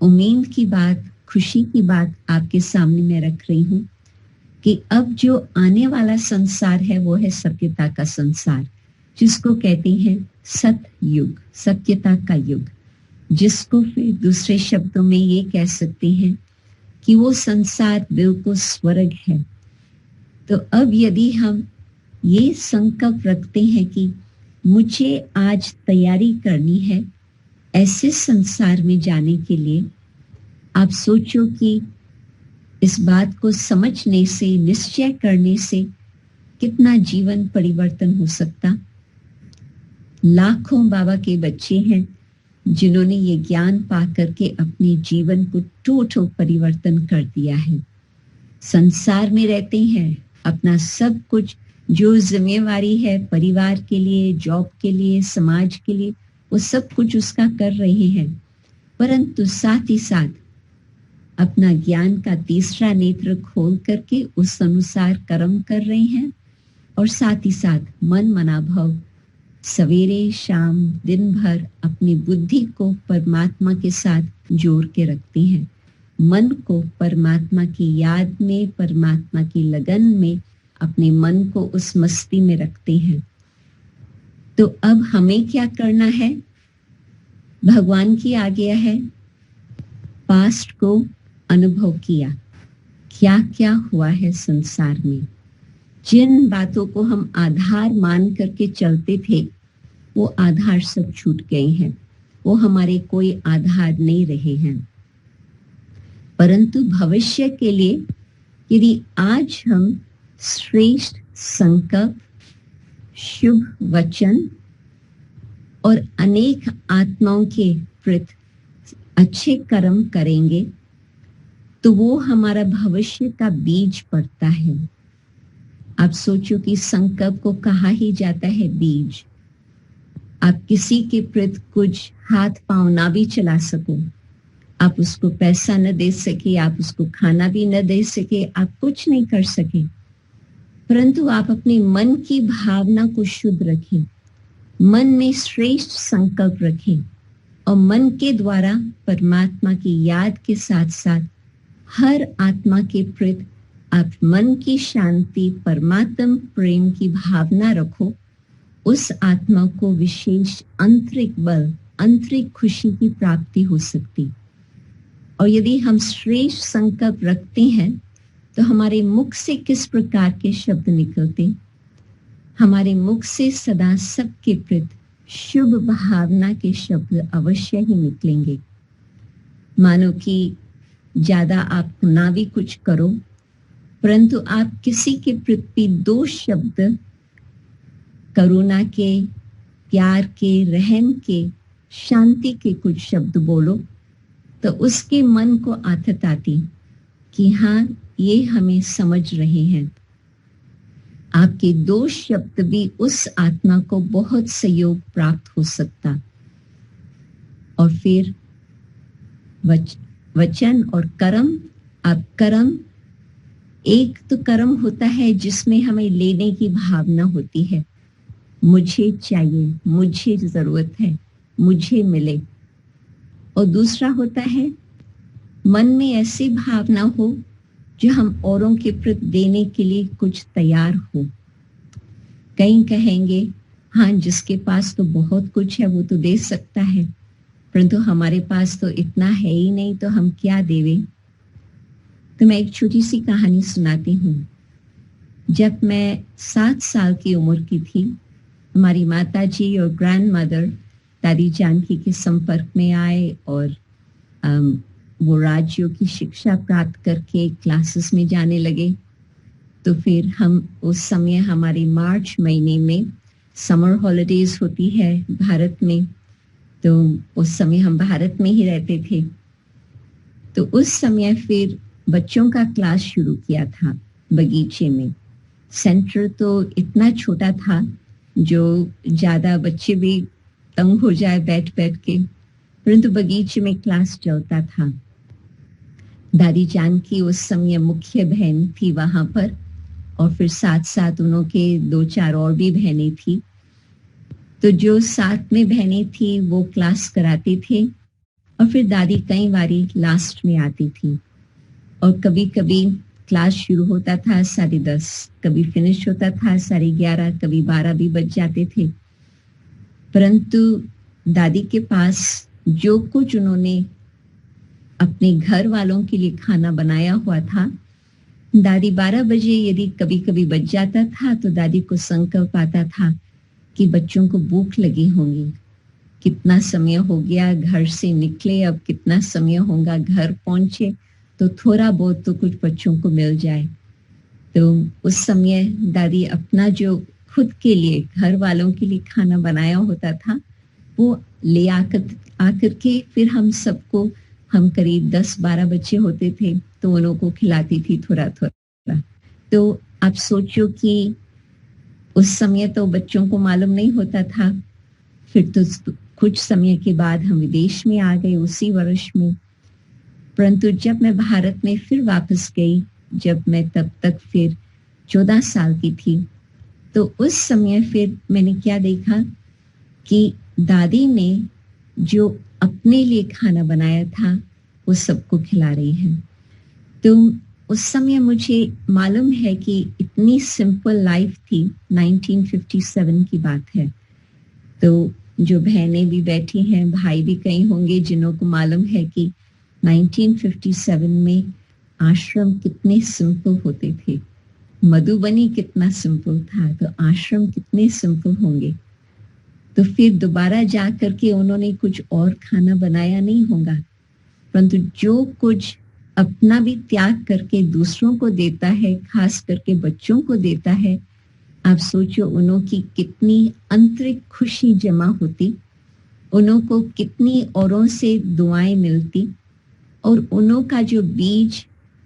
उम्मीद की बात, खुशी की बात आपके सामने मैं रख रही हूँ कि अब जो आने वाला संसार है वो है सत्यता का संसार, जिसको कहते हैं सतयुग, सत्यता का युग, जिसको फिर दूसरे शब्दों में ये कह सकते हैं कि वो संसार बिल्कुल स्वर्ग है। तो अब यदि हम ये संकल्प रखते हैं कि मुझे आज तैयारी करनी है ऐसे संसार में जाने के लिए, आप सोचो कि इस बात को समझने से, निश्चय करने से कितना जीवन परिवर्तन हो सकता। लाखों बाबा के बच्चे हैं जिन्होंने ये ज्ञान पा करके अपने जीवन को टोटल परिवर्तन कर दिया है। संसार में रहते हैं, अपना सब कुछ जो जिम्मेवारी है परिवार के लिए, जॉब के लिए, समाज के लिए, वो सब कुछ उसका कर रहे हैं, परंतु साथ ही साथ अपना ज्ञान का तीसरा नेत्र खोल करके उस अनुसार कर्म कर रहे हैं, और साथ ही साथ मन मनाभव सवेरे शाम दिन भर अपनी बुद्धि को परमात्मा के साथ जोड़ के रखते हैं। मन को परमात्मा की याद में, परमात्मा की लगन में, अपने मन को उस मस्ती में रखते हैं। तो अब हमें क्या करना है? भगवान की आज्ञा है, पास्ट को अनुभव किया, क्या क्या हुआ है संसार में। जिन बातों को हम आधार मान करके चलते थे वो आधार सब छूट गए हैं, वो हमारे कोई आधार नहीं रहे हैं। परंतु भविष्य के लिए यदि आज हम श्रेष्ठ संकल्प, शुभ वचन और अनेक आत्माओं के प्रति अच्छे कर्म करेंगे तो वो हमारा भविष्य का बीज पड़ता है। आप सोचो कि संकल्प को कहा ही जाता है बीज। आप किसी के प्रति कुछ हाथ पांव ना भी चला सको, आप उसको पैसा न दे सके, आप उसको खाना भी न दे सके, आप कुछ नहीं कर सके, परंतु आप अपने मन की भावना को शुद्ध रखें, मन में श्रेष्ठ संकल्प रखें और मन के द्वारा परमात्मा की याद के साथ साथ हर आत्मा के प्रति आप मन की शांति, परमात्म प्रेम की भावना रखो। उस आत्मा को विशेष आंतरिक बल, आंतरिक खुशी की प्राप्ति हो सकती। और यदि हम श्रेष्ठ संकल्प रखते हैं तो हमारे मुख से किस प्रकार के शब्द निकलते? हमारे मुख से सदा सबके प्रति शुभ भावना के शब्द अवश्य ही निकलेंगे। मानो कि ज्यादा आप ना भी कुछ करो, परंतु आप किसी के प्रति 2 शब्द करुणा के, प्यार के, रहम के, शांति के कुछ शब्द बोलो, तो उसके मन को आदत आती कि हाँ, ये हमें समझ रहे हैं। आपके 2 शब्द भी उस आत्मा को बहुत सहयोग प्राप्त हो सकता। और फिर वचन और कर्म। अब कर्म, एक तो कर्म होता है जिसमें हमें लेने की भावना होती है, मुझे चाहिए, मुझे जरूरत है, मुझे मिले। और दूसरा होता है मन में ऐसी भावना हो जो हम औरों के प्रति देने के लिए कुछ तैयार हो। कई कहेंगे हाँ, जिसके पास तो बहुत कुछ है वो तो दे सकता है, परंतु हमारे पास तो इतना है ही नहीं, तो हम क्या देवे। तो मैं एक छोटी सी कहानी सुनाती हूँ। जब मैं 7 साल की उम्र की थी, हमारी माता जी और ग्रैंड मदर दादी जानकी के संपर्क में आए और वो राज्यों की शिक्षा प्राप्त करके क्लासेस में जाने लगे। तो फिर हम उस समय, हमारे मार्च महीने में समर हॉलिडेज होती है भारत में, तो उस समय हम भारत में ही रहते थे। तो उस समय फिर बच्चों का क्लास शुरू किया था बगीचे में। सेंटर तो इतना छोटा था जो ज्यादा बच्चे भी तंग हो जाए बैठ बैठ के, परंतु बगीचे में क्लास चलता था। दादी जानकी उस समय मुख्य बहन थी वहां पर, और फिर साथ साथ उनके 2-4 और भी बहनें थी। तो जो साथ में बहनें थी वो क्लास कराती थे, और फिर दादी कई बारी लास्ट में आती थी। और कभी कभी क्लास शुरू होता था 10:30, कभी फिनिश होता था 11:30, कभी 12 भी बज जाते थे। परंतु दादी के पास जो कुछ उन्होंने अपने घर वालों के लिए खाना बनाया हुआ था, दादी 12 बजे यदि कभी कभी बच जाता था तो दादी को संकल्प आता था कि बच्चों को भूख लगी होंगी, कितना समय हो गया घर से निकले, अब कितना समय होगा घर पहुंचे, तो थोड़ा बहुत तो कुछ बच्चों को मिल जाए। तो उस समय दादी अपना जो खुद के लिए, घर वालों के लिए खाना बनाया होता था वो ले आकर के फिर हम सबको, हम करीब 10-12 बच्चे होते थे, तो उन्हों को खिलाती थी थोड़ा थोड़ा। तो आप सोचो कि उस समय तो बच्चों को मालूम नहीं होता था। फिर तो कुछ समय के बाद हम विदेश में आ गए उसी वर्ष में। परंतु जब मैं भारत में फिर वापस गई, जब मैं तब तक फिर 14 साल की थी, तो उस समय फिर मैंने क्या देखा कि दादी ने जो अपने लिए खाना बनाया था वो सबको खिला रही है। तो उस समय मुझे मालूम है कि इतनी सिंपल लाइफ थी। 1957 की बात है। तो जो बहनें भी बैठी हैं, भाई भी कई होंगे जिन्हों को मालूम है कि 1957 में आश्रम कितने सिंपल होते थे, मधुबनी कितना सिंपल था, तो आश्रम कितने सिंपल होंगे। तो फिर दोबारा जा करके उन्होंने कुछ और खाना बनाया नहीं होगा, परंतु जो कुछ अपना भी त्याग करके दूसरों को देता है, खास करके बच्चों को देता है, आप सोचो उन्हों की कितनी आंतरिक खुशी जमा होती, उन्हों को कितनी औरों से दुआएं मिलती, और उन्हों का जो बीज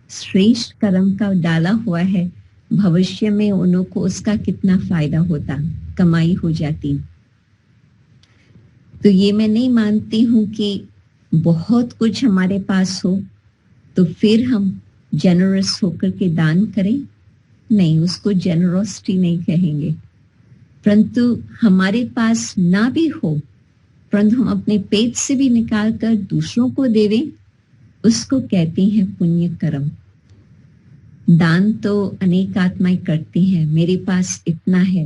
श्रेष्ठ कर्म का डाला हुआ है, भविष्य में उन्हों को उसका कितना फायदा होता, कमाई हो जाती। तो ये मैं नहीं मानती हूँ कि बहुत कुछ हमारे पास हो तो फिर हम जेनरस होकर के दान करें, नहीं, उसको जेनरोसिटी नहीं कहेंगे। परंतु हमारे पास ना भी हो, परंतु हम अपने पेट से भी निकाल कर दूसरों को देवें, उसको कहते हैं पुण्य कर्म। दान तो अनेक आत्माएं करती हैं, मेरे पास इतना है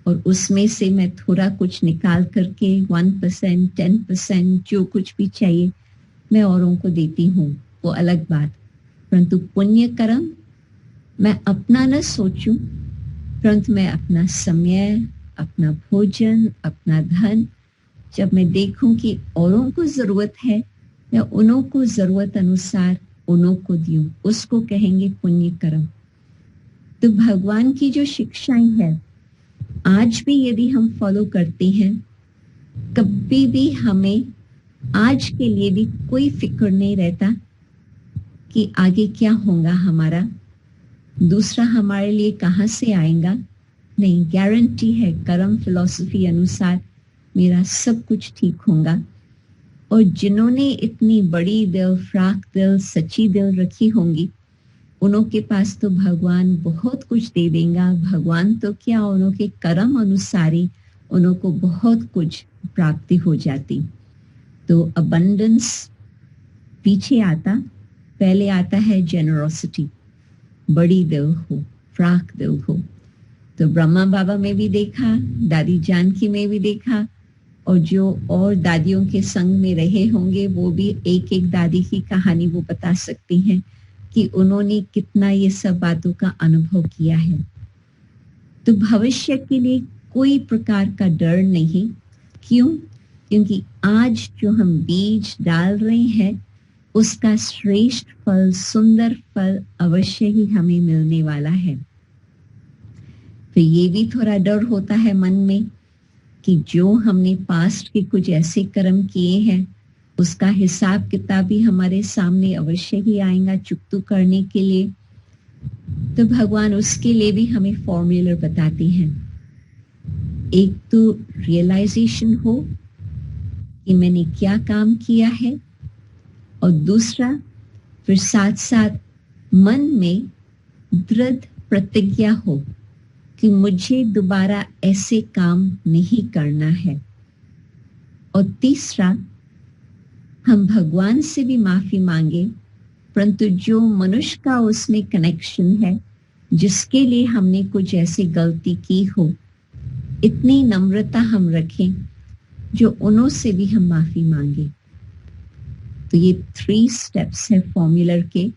और उसमें से मैं थोड़ा कुछ निकाल करके 1%, 10% जो कुछ भी चाहिए मैं औरों को देती हूँ, वो अलग बात। परंतु पुण्य कर्म मैं अपना न सोचूं, परंतु मैं अपना समय, अपना भोजन, अपना धन जब मैं देखूं कि औरों को जरूरत है, मैं उन्हों को जरूरत अनुसार उन्हों को दूं, उसको कहेंगे पुण्य कर्म। तो भगवान की जो शिक्षाएं हैं आज भी यदि हम फॉलो करते हैं, कभी भी हमें आज के लिए भी कोई फिक्र नहीं रहता कि आगे क्या होगा हमारा, दूसरा हमारे लिए कहाँ से आएगा। नहीं, गारंटी है कर्म फिलॉसफी अनुसार मेरा सब कुछ ठीक होगा। और जिन्होंने इतनी बड़ी दिल, फ्राक दिल, सच्ची दिल रखी होंगी, उनों के पास तो भगवान बहुत कुछ दे देगा। भगवान तो क्या, उनों के कर्म अनुसार ही उन्हों को बहुत कुछ प्राप्ति हो जाती। तो अबंडेंस पीछे आता, पहले आता है जेनरोसिटी, बड़ी दिल हो, फ्राक दिल हो। तो ब्रह्मा बाबा में भी देखा, दादी जानकी में भी देखा, और जो और दादियों के संग में रहे होंगे वो भी एक एक दादी की कहानी वो बता सकती हैं कि उन्होंने कितना ये सब बातों का अनुभव किया है। तो भविष्य के लिए कोई प्रकार का डर नहीं। क्यों? क्योंकि आज जो हम बीज डाल रहे हैं उसका श्रेष्ठ फल, सुंदर फल अवश्य ही हमें मिलने वाला है। तो ये भी थोड़ा डर होता है मन में कि जो हमने पास्ट के कुछ ऐसे कर्म किए हैं उसका हिसाब किताब भी हमारे सामने अवश्य ही आएगा चुकतू करने के लिए। तो भगवान उसके लिए भी हमें फॉर्मूला बताते हैं। एक तो रियलाइजेशन हो कि मैंने क्या काम किया है, और दूसरा फिर साथ साथ मन में दृढ़ प्रतिज्ञा हो कि मुझे दोबारा ऐसे काम नहीं करना है। और तीसरा, हम भगवान से भी माफी मांगे, परंतु जो मनुष्य का उसमें कनेक्शन है जिसके लिए हमने कुछ ऐसी गलती की हो, इतनी नम्रता हम रखें जो उन्हों से भी हम माफी मांगे। तो ये 3 स्टेप्स है फॉर्मूलर के,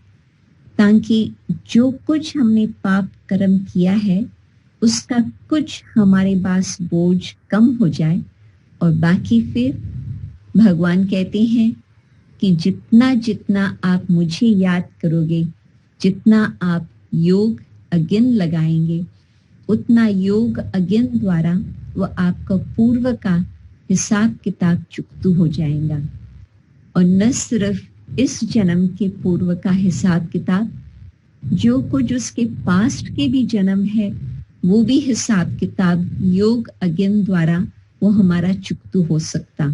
ताकि जो कुछ हमने पाप कर्म किया है उसका कुछ हमारे पास बोझ कम हो जाए, और बाकी फिर भगवान कहते हैं कि जितना जितना आप मुझे याद करोगे, जितना आप योग अज्ञान लगाएंगे, उतना योग अज्ञान द्वारा वो आपका पूर्व का हिसाब किताब चुकतू हो जाएगा। और न सिर्फ इस जन्म के पूर्व का हिसाब किताब, जो कुछ उसके पास्ट के भी जन्म है वो भी हिसाब किताब योग अज्ञान द्वारा वो हमारा चुकतू हो सकता।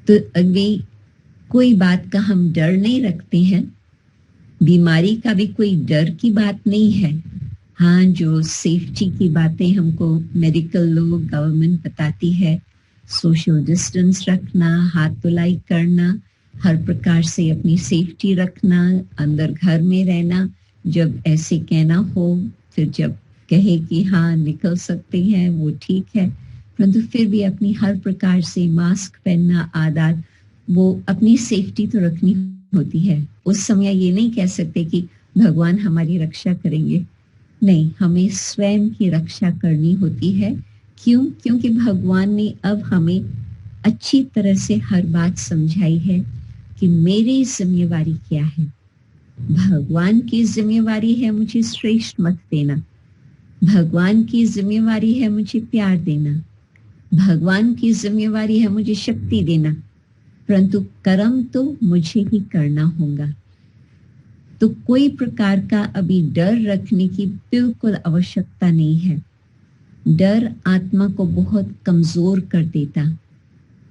तो अभी कोई बात का हम डर नहीं रखते हैं, बीमारी का भी कोई डर की बात नहीं है। हाँ, जो सेफ्टी की बातें हमको मेडिकल लोग, गवर्नमेंट बताती है, सोशल डिस्टेंस रखना, हाथ धुलाई करना, हर प्रकार से अपनी सेफ्टी रखना, अंदर घर में रहना, जब ऐसे कहना हो, फिर जब कहे कि हाँ निकल सकते हैं वो ठीक है, परंतु फिर भी अपनी हर प्रकार से मास्क पहनना आदत, वो अपनी सेफ्टी तो रखनी होती है। उस समय ये नहीं कह सकते कि भगवान हमारी रक्षा करेंगे, नहीं, हमें स्वयं की रक्षा करनी होती है। क्यों? क्योंकि भगवान ने अब हमें अच्छी तरह से हर बात समझाई है कि मेरी जिम्मेवारी क्या है। भगवान की जिम्मेवारी है मुझे श्रेष्ठ मत देना, भगवान की जिम्मेवारी है मुझे प्यार देना, भगवान की जिम्मेवारी है मुझे शक्ति देना, परंतु कर्म तो मुझे ही करना होगा। तो कोई प्रकार का अभी डर रखने की बिल्कुल आवश्यकता नहीं है। डर आत्मा को बहुत कमजोर कर देता,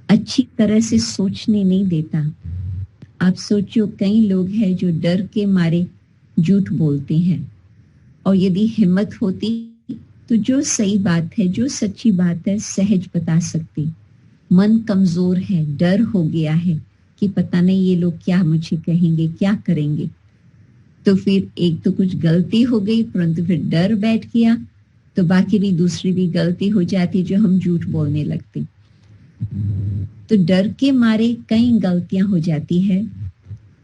अच्छी तरह से सोचने नहीं देता। आप सोचो, कई लोग हैं जो डर के मारे झूठ बोलते हैं, और यदि हिम्मत होती तो जो सही बात है, जो सच्ची बात है, सहज बता सकती। मन कमजोर है, डर हो गया है कि पता नहीं ये लोग क्या मुझे कहेंगे, क्या करेंगे। तो फिर एक तो कुछ गलती हो गई, परंतु फिर डर बैठ गया तो बाकी भी दूसरी भी गलती हो जाती जो हम झूठ बोलने लगते। तो डर के मारे कई गलतियां हो जाती है,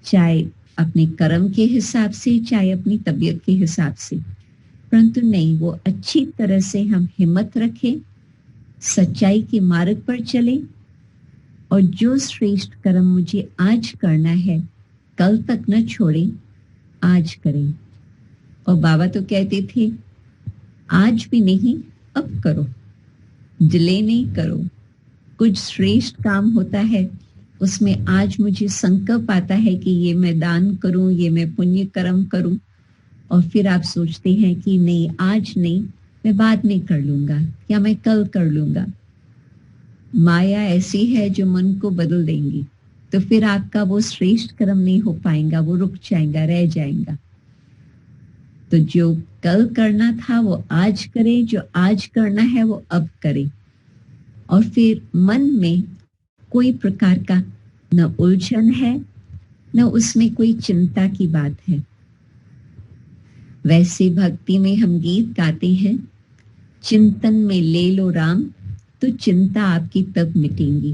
चाहे अपने कर्म के हिसाब से, चाहे अपनी तबीयत के हिसाब से, परंतु नहीं, वो अच्छी तरह से हम हिम्मत रखें, सच्चाई के मार्ग पर चले और जो श्रेष्ठ कर्म मुझे आज करना है कल तक न छोड़ें, आज करें। और बाबा तो कहते थे आज भी नहीं अब करो, डिले नहीं करो। कुछ श्रेष्ठ काम होता है उसमें आज मुझे संकल्प आता है कि ये मैं दान करूं, ये मैं पुण्य कर्म करूं, और फिर आप सोचते हैं कि नहीं आज नहीं, मैं बाद में कर लूंगा या मैं कल कर लूंगा। माया ऐसी है जो मन को बदल देंगी, तो फिर आपका वो श्रेष्ठ कर्म नहीं हो पाएगा, वो रुक जाएगा, रह जाएगा। तो जो कल करना था वो आज करें, जो आज करना है वो अब करें, और फिर मन में कोई प्रकार का न उलझन है न उसमें कोई चिंता की बात है। वैसे भक्ति में हम गीत गाते हैं, चिंतन में ले लो राम तो चिंता आपकी तब मिटेंगी।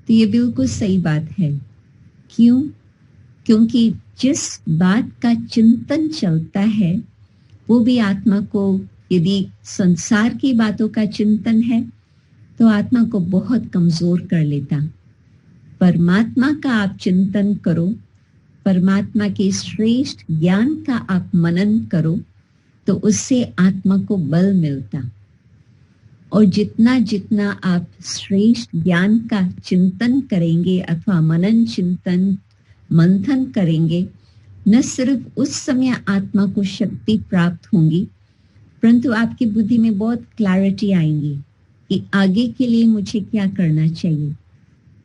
तो ये बिल्कुल सही बात है। क्यों? क्योंकि जिस बात का चिंतन चलता है वो भी आत्मा को, यदि संसार की बातों का चिंतन है तो आत्मा को बहुत कमजोर कर लेता। परमात्मा का आप चिंतन करो, परमात्मा के श्रेष्ठ ज्ञान का आप मनन करो, तो उससे आत्मा को बल मिलता। और जितना जितना आप श्रेष्ठ ज्ञान का चिंतन करेंगे अथवा मनन चिंतन मंथन करेंगे, न सिर्फ उस समय आत्मा को शक्ति प्राप्त होंगी, परंतु आपकी बुद्धि में बहुत क्लैरिटी आएंगी कि आगे के लिए मुझे क्या करना चाहिए,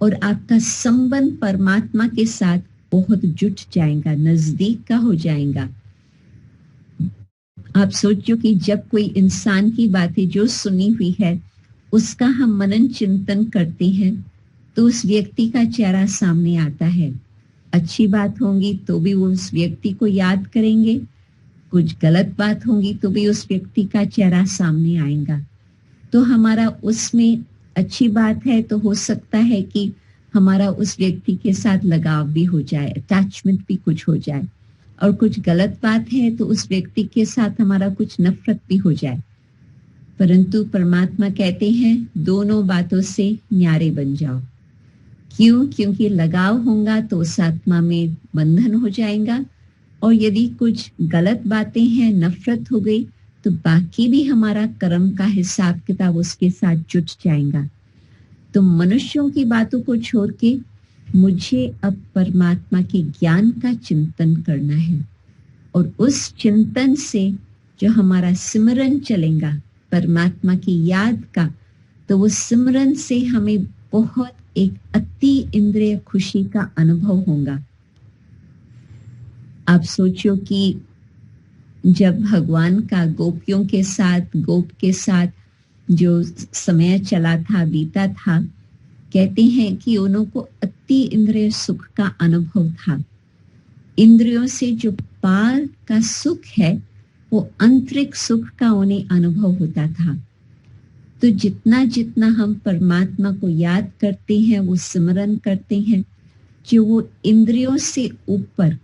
और आपका संबंध परमात्मा के साथ बहुत जुट जाएगा, नजदीक का हो जाएगा। आप सोचो कि जब कोई इंसान की बातें जो सुनी हुई है उसका हम मनन चिंतन करते हैं तो उस व्यक्ति का चेहरा सामने आता है। अच्छी बात होंगी तो भी वो उस व्यक्ति को याद करेंगे, कुछ गलत बात होंगी तो भी उस व्यक्ति का चेहरा सामने आएगा। तो हमारा उसमें अच्छी बात है तो हो सकता है कि हमारा उस व्यक्ति के साथ लगाव भी हो जाए, अटैचमेंट भी कुछ हो जाए, और कुछ गलत बात है तो उस व्यक्ति के साथ हमारा कुछ नफरत भी हो जाए। परंतु परमात्मा कहते हैं दोनों बातों से न्यारे बन जाओ। क्यों? क्योंकि लगाव होगा तो उस आत्मा में बंधन हो जाएगा, और यदि कुछ गलत बातें हैं, नफरत हो गई, तो बाकी भी हमारा कर्म का हिसाब किताब उसके साथ जुट जाएगा। तो मनुष्यों की बातों को छोड़ के मुझे अब परमात्मा के ज्ञान का चिंतन करना है, और उस चिंतन से जो हमारा सिमरन चलेगा परमात्मा की याद का, तो वो सिमरन से हमें बहुत एक अति इंद्रिय खुशी का अनुभव होगा। आप सोचो कि जब भगवान का गोपियों के साथ, गोप के साथ जो समय चला था, बीता था, कहते हैं कि उन्हों को अति इंद्रिय सुख का अनुभव था। इंद्रियों से जो पार का सुख है वो आंतरिक सुख का उन्हें अनुभव होता था। तो जितना जितना हम परमात्मा को याद करते हैं, वो सिमरन करते हैं, जो वो इंद्रियों से ऊपर,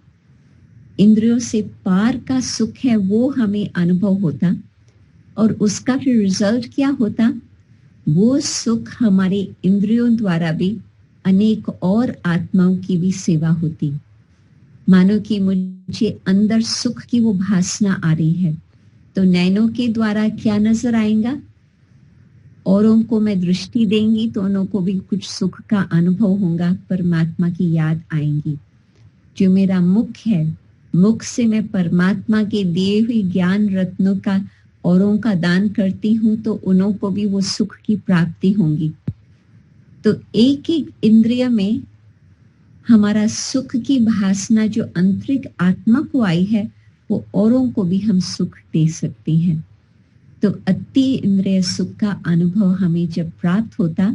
इंद्रियों से पार का सुख है वो हमें अनुभव होता, और उसका फिर रिजल्ट क्या होता? वो सुख हमारे इंद्रियों द्वारा भी अनेक और आत्माओं की भी सेवा होती। मानो कि मुझे अंदर सुख की वो भासना आ रही है, तो नैनों के द्वारा क्या नजर आएगा? औरों को मैं दृष्टि देंगी तो उन्हों को भी कुछ सुख का अनुभव होगा, परमात्मा की याद आएंगी। जो मेरा मुख है, मुख से मैं परमात्मा के दिए हुए ज्ञान रत्नों का औरों का दान करती हूँ, तो उन्हों को भी वो सुख की प्राप्ति होगी। तो एक एक इंद्रिय में हमारा सुख की भासना जो आंतरिक आत्मा को आई है, वो औरों को भी हम सुख दे सकते हैं। तो अति इंद्रिय सुख का अनुभव हमें जब प्राप्त होता,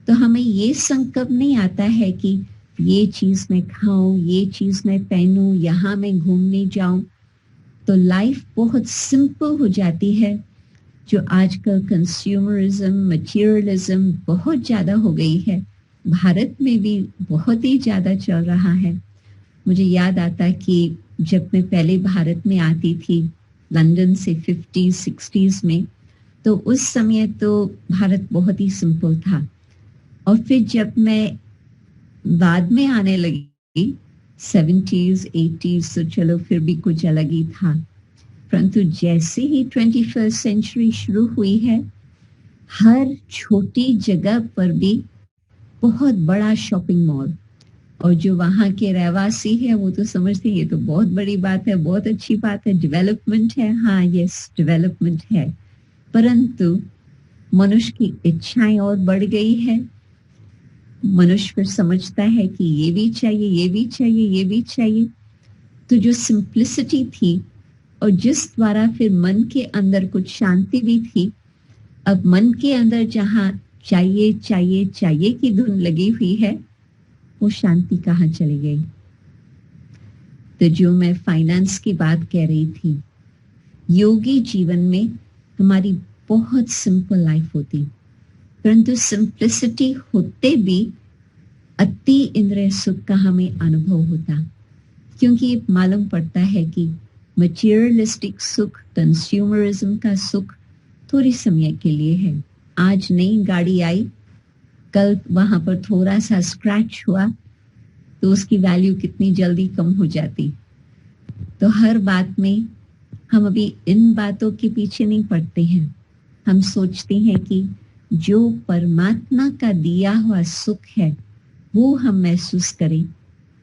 तो हमें ये संकल्प नहीं आता है कि ये चीज मैं खाऊं, ये चीज मैं पहनूं, यहाँ मैं घूमने जाऊं। तो लाइफ बहुत सिंपल हो जाती है। जो आजकल कंज्यूमरिज्म, मटेरियलिज्म बहुत ज्यादा हो गई है, भारत में भी बहुत ही ज्यादा चल रहा है। मुझे याद आता कि जब मैं पहले भारत में आती थी लंदन से 50s 60s में, तो उस समय तो भारत बहुत ही सिंपल था। और फिर जब मैं बाद में आने लगी 70s 80s, तो चलो फिर भी कुछ अलग ही था। परंतु जैसे ही 21st सेंचुरी शुरू हुई है, हर छोटी जगह पर भी बहुत बड़ा शॉपिंग मॉल, और जो वहाँ के रहवासी है वो तो समझते हैं ये तो बहुत बड़ी बात है, बहुत अच्छी बात है, डेवलपमेंट है। हाँ, यस, डेवलपमेंट है, परंतु मनुष्य की इच्छाएं और बढ़ गई है। मनुष्य फिर समझता है कि ये भी चाहिए, ये भी चाहिए, ये भी चाहिए। तो जो सिंप्लिसिटी थी और जिस द्वारा फिर मन के अंदर कुछ शांति भी थी, अब मन के अंदर जहाँ चाहिए चाहिए चाहिए की धुन लगी हुई है, वो शांति कहाँ चली गई। तो जो मैं फाइनेंस की बात कह रही थी, योगी जीवन में हमारी बहुत सिंपल लाइफ होती, परंतु सिंप्लिसिटी होते भी अति इंद्रिय सुख का हमें अनुभव होता, क्योंकि मालूम पड़ता है कि मटेरियलिस्टिक सुख, कंज्यूमरिज्म का सुख थोड़ी समय के लिए है। आज नई गाड़ी आई, कल वहां पर थोड़ा सा स्क्रैच हुआ तो उसकी वैल्यू कितनी जल्दी कम हो जाती। तो हर बात में हम अभी इन बातों के पीछे नहीं पड़ते हैं। हम सोचते हैं कि जो परमात्मा का दिया हुआ सुख है वो हम महसूस करें,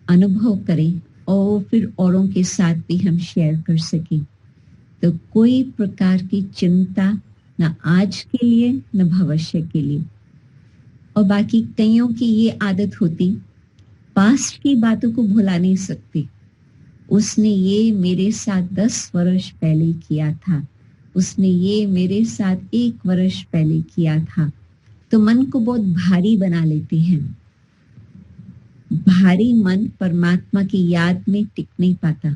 अनुभव करें, और फिर औरों के साथ भी हम शेयर कर सकें। तो कोई प्रकार की चिंता न आज के लिए न भविष्य के लिए। और बाकी कईयों की ये आदत होती, पास्ट की बातों को भुला नहीं सकती। उसने ये मेरे साथ 10 वर्ष पहले किया था, उसने ये मेरे साथ 1 वर्ष पहले किया था, तो मन को बहुत भारी बना लेते हैं। भारी मन परमात्मा की याद में टिक नहीं पाता,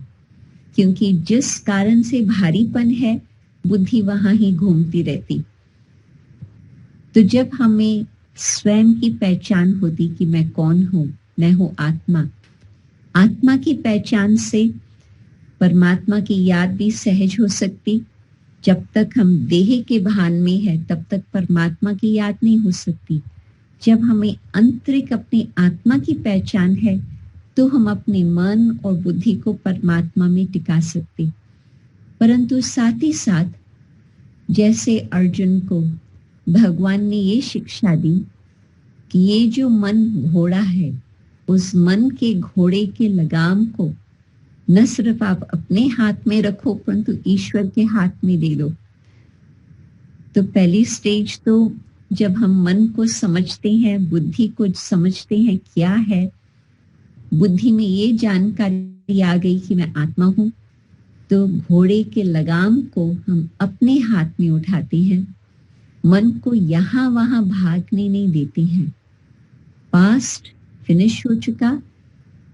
क्योंकि जिस कारण से भारीपन है, बुद्धि वहां ही घूमती रहती। तो जब हमें स्वयं की पहचान होती कि मैं कौन हूं, मैं हूं आत्मा, आत्मा की पहचान से परमात्मा की याद भी सहज हो सकती। जब तक हम देह के भान में है, तब तक परमात्मा की याद नहीं हो सकती। जब हमें आंतरिक अपनी आत्मा की पहचान है, तो हम अपने मन और बुद्धि को परमात्मा में टिका सकते। परंतु साथ ही साथ जैसे अर्जुन को भगवान ने ये शिक्षा दी कि ये जो मन घोड़ा है, उस मन के घोड़े के लगाम को न सिर्फ आप अपने हाथ में रखो, परंतु ईश्वर के हाथ में दे दो। तो पहली स्टेज तो जब हम मन को समझते हैं, बुद्धि को समझते हैं क्या है, बुद्धि में ये जानकारी आ गई कि मैं आत्मा हूं, तो घोड़े के लगाम को हम अपने हाथ में उठाते हैं। मन को यहाँ वहां भागने नहीं देते हैं। पास्ट फिनिश हो चुका,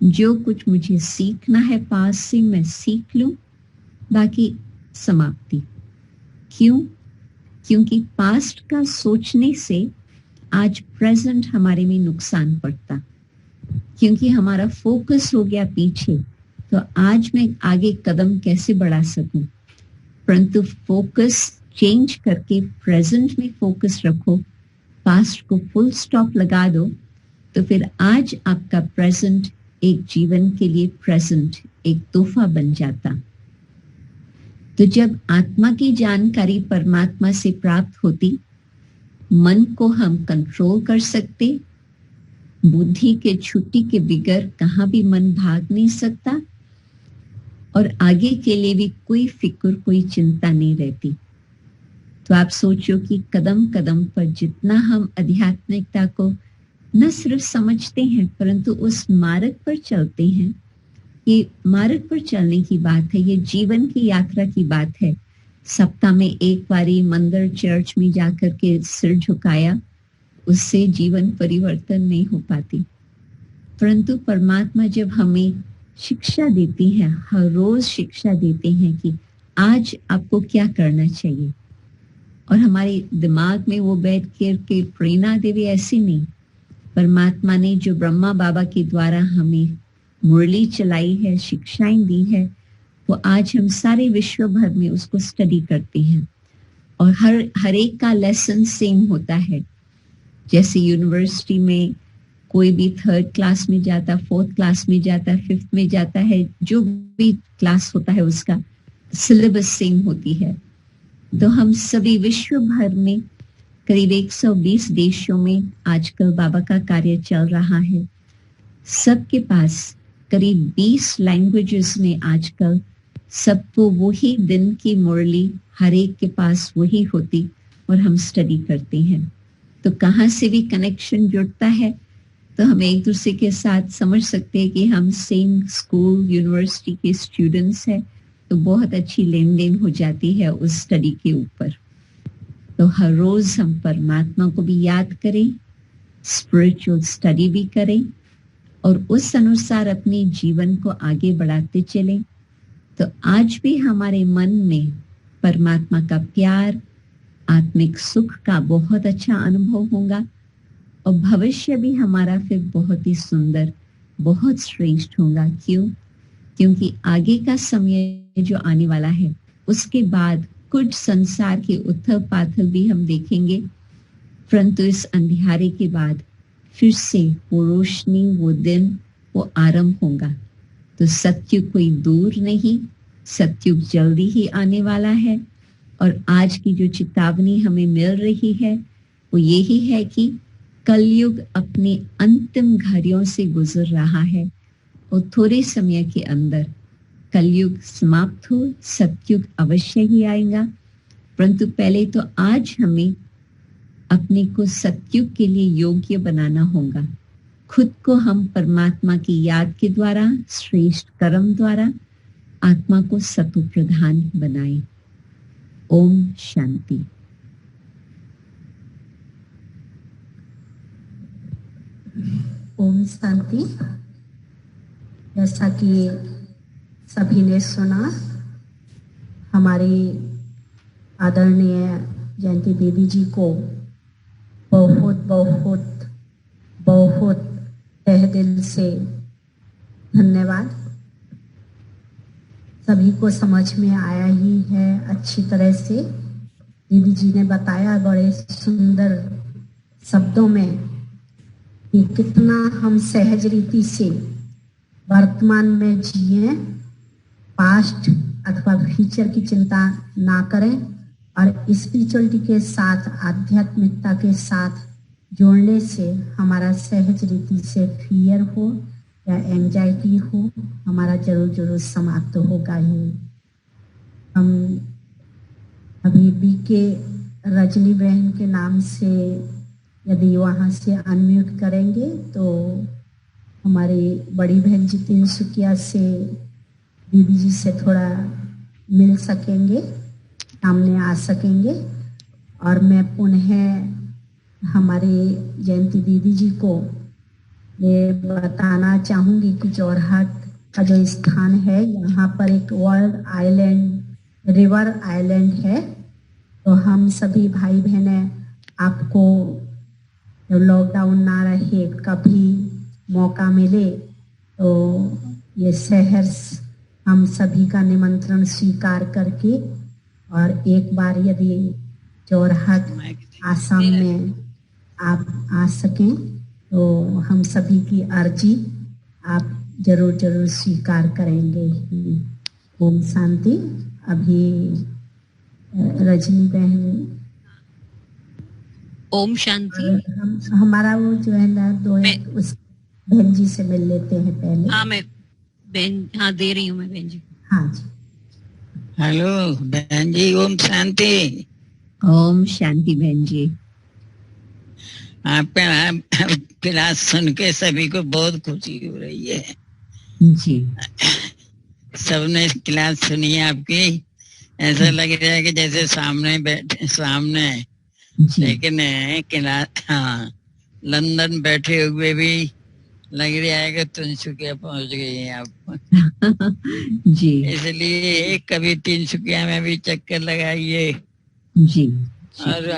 जो कुछ मुझे सीखना है पास्ट से मैं सीख लूं, बाकी समाप्ति। क्यों? क्योंकि पास्ट का सोचने से आज प्रेजेंट हमारे में नुकसान पड़ता, क्योंकि हमारा फोकस हो गया पीछे। तो आज मैं आगे कदम कैसे बढ़ा सकूं? परंतु फोकस चेंज करके प्रेजेंट में फोकस रखो, पास्ट को फुल स्टॉप लगा दो, तो फिर आज आपका प्रेजेंट एक जीवन के लिए प्रेजेंट एक तोहफा बन जाता। तो जब आत्मा की जानकारी परमात्मा से प्राप्त होती, मन को हम कंट्रोल कर सकते, बुद्धि के छुट्टी के बिगर कहाँ भी मन भाग नहीं सकता, और आगे के लिए भी कोई फिक्र, कोई चिंता नहीं रहती। तो आप सोचो कि कदम कदम पर जितना हम आध्यात्मिकता को न सिर्फ समझते हैं, परंतु उस मार्ग पर चलते हैं। ये मार्ग पर चलने की बात है, ये जीवन की यात्रा की बात है। सप्ताह में एक बारी मंदिर चर्च में जाकर के सिर झुकाया, उससे जीवन परिवर्तन नहीं हो पाती। परंतु परमात्मा जब हमें शिक्षा देती है, हर रोज शिक्षा देते हैं कि आज आपको क्या करना चाहिए, और हमारे दिमाग में वो बैठ के प्रेरणा देवे, ऐसी नहीं। परमात्मा ने जो ब्रह्मा बाबा के द्वारा हमें मुरली चलाई है, शिक्षाएं दी है, वो आज हम सारे विश्व भर में उसको स्टडी करते हैं। और हर एक का लेसन सेम होता है। जैसे यूनिवर्सिटी में कोई भी 3rd क्लास में जाता, 4th क्लास में जाता, 5th में जाता है, जो भी क्लास होता है उसका सिलेबस सेम होती है। तो हम सभी विश्व भर में करीब 120 देशों में आजकल बाबा का कार्य चल रहा है। सबके पास करीब 20 लैंग्वेजेस में आजकल सबको वही दिन की मुरली हर एक के पास वही होती और हम स्टडी करते हैं। तो कहाँ से भी कनेक्शन जुड़ता है तो हम एक दूसरे के साथ समझ सकते हैं कि हम सेम स्कूल यूनिवर्सिटी के स्टूडेंट्स हैं। तो बहुत अच्छी लेन देन हो जाती है उस स्टडी के ऊपर। तो हर रोज हम परमात्मा को भी याद करें, स्पिरिचुअल स्टडी भी करें और उस अनुसार अपने जीवन को आगे बढ़ाते चलें। तो आज भी हमारे मन में परमात्मा का प्यार, आत्मिक सुख का बहुत अच्छा अनुभव होगा और भविष्य भी हमारा फिर बहुत ही सुंदर, बहुत श्रेष्ठ होगा। क्यों? क्योंकि आगे का समय जो आने वाला है उसके बाद कुछ संसार के उथल पाथल भी हम देखेंगे, परंतु इस अंधियारे के बाद फिर से वो रोशनी, वो दिन, वो आरंभ होगा। तो सत्युग कोई दूर नहीं, सत्युग जल्दी ही आने वाला है। और आज की जो चेतावनी हमें मिल रही है वो यही है कि कलयुग अपने अंतिम घड़ियों से गुजर रहा है और थोड़े समय के अंदर कलयुग समाप्त हो, सतयुग अवश्य ही आएगा। परंतु पहले तो आज हमें अपने को सतयुग के लिए योग्य बनाना होगा। खुद को हम परमात्मा की याद के द्वारा, श्रेष्ठ कर्म द्वारा आत्मा को सतु प्रधान बनाएं। ओम शांति।
ओम शांति। जैसा कि सभी ने सुना, हमारी आदरणीय जयंती देवी जी को बहुत बहुत बहुत तहे दिल से धन्यवाद। सभी को समझ में आया ही है अच्छी तरह से। दीदी जी ने बताया बड़े सुंदर शब्दों में कि कितना हम सहज रीति से वर्तमान में जिए, पास्ट अथवा फ्यूचर की चिंता ना करें और स्पिरिचुअलिटी के साथ, आध्यात्मिकता के साथ जोड़ने से हमारा सहज रीति से फियर हो या एंजाइटी हो, हमारा जरूर जरूर समाप्त होगा ही। हम अभी बीके रजनी बहन के नाम से यदि वहाँ से अनम्यूट करेंगे तो हमारी बड़ी बहन जी तिनसुकिया से दीदी जी से थोड़ा मिल सकेंगे, सामने आ सकेंगे। और मैं पुनः हमारी जयंती दीदी जी को ये बताना चाहूँगी कि जोरहाट का जो स्थान है, यहाँ पर एक वर्ल्ड आइलैंड, रिवर आइलैंड है। तो हम सभी भाई बहनें आपको जब लॉकडाउन ना रहे, कभी मौका मिले तो ये शहर हम सभी का निमंत्रण स्वीकार करके और एक बार यदि जोरहाट आसाम में आप आ सकें तो हम सभी की अर्जी आप जरूर जरूर स्वीकार करेंगे ही। ओम शांति। अभी रजनी बहन।
ओम शांति।
हमारा वो जो है ना दो उस बहन जी से मिल लेते हैं पहले।
हाँ मैं बहन, हाँ दे रही हूँ मैं बहन जी।
हाँ जी।
हेलो बहन जी, ओम शांति।
ओम शांति बहन जी।
आपका क्लास सुन के सभी को बहुत खुशी हो रही है
जी।
सबने क्लास सुनी है आपकी, ऐसा लग रहा है कि जैसे सामने बैठे, सामने। लेकिन क्लास, हाँ, लंदन बैठे हुए भी लग रहा है कि तिनसुकिया पहुंच गई हैं आप।
जी।
इसलिए कभी तिनसुकिया में भी चक्कर लगाइए
जी।
और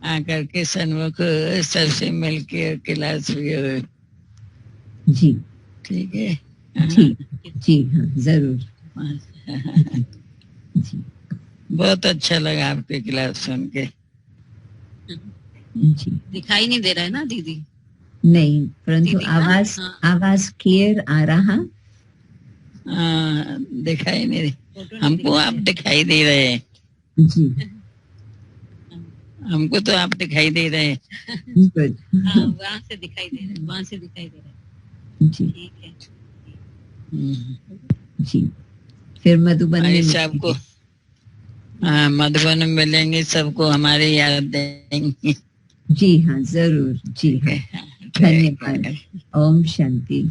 आकर के सन्मुख सबसे मिलके क्लास भी हो।
जी
ठीक है।
जी जी हाँ, जरूर जी।
बहुत अच्छा लगा आपकी क्लास सुन के।
जी
दिखाई नहीं दे रहा है ना दीदी?
नहीं, परंतु
दीदी का?
आवाज
हाँ।
आवाज क्लियर आ रहा।
दिखाई नहीं दे,
फोटो नहीं
हमको
दिखाई
आप
दे
दिखाई दे रहे हैं।
जी
हमको तो आप दिखाई दे रहे हैं।
गुड।
हाँ, वहाँ से दिखाई दे रहा है, वहाँ से दिखाई दे रहा है।
जी
ठीक है।
जी, फिर मधुबन में
सबको
मिलेंगे।
मधुबन में मिलेंगे, सबको हमारी याद देंगे।
जी हाँ, जरूर। जी
ठीक
हाँ,
है, ठीक
धन्यवाद।
है।
ओम शांति।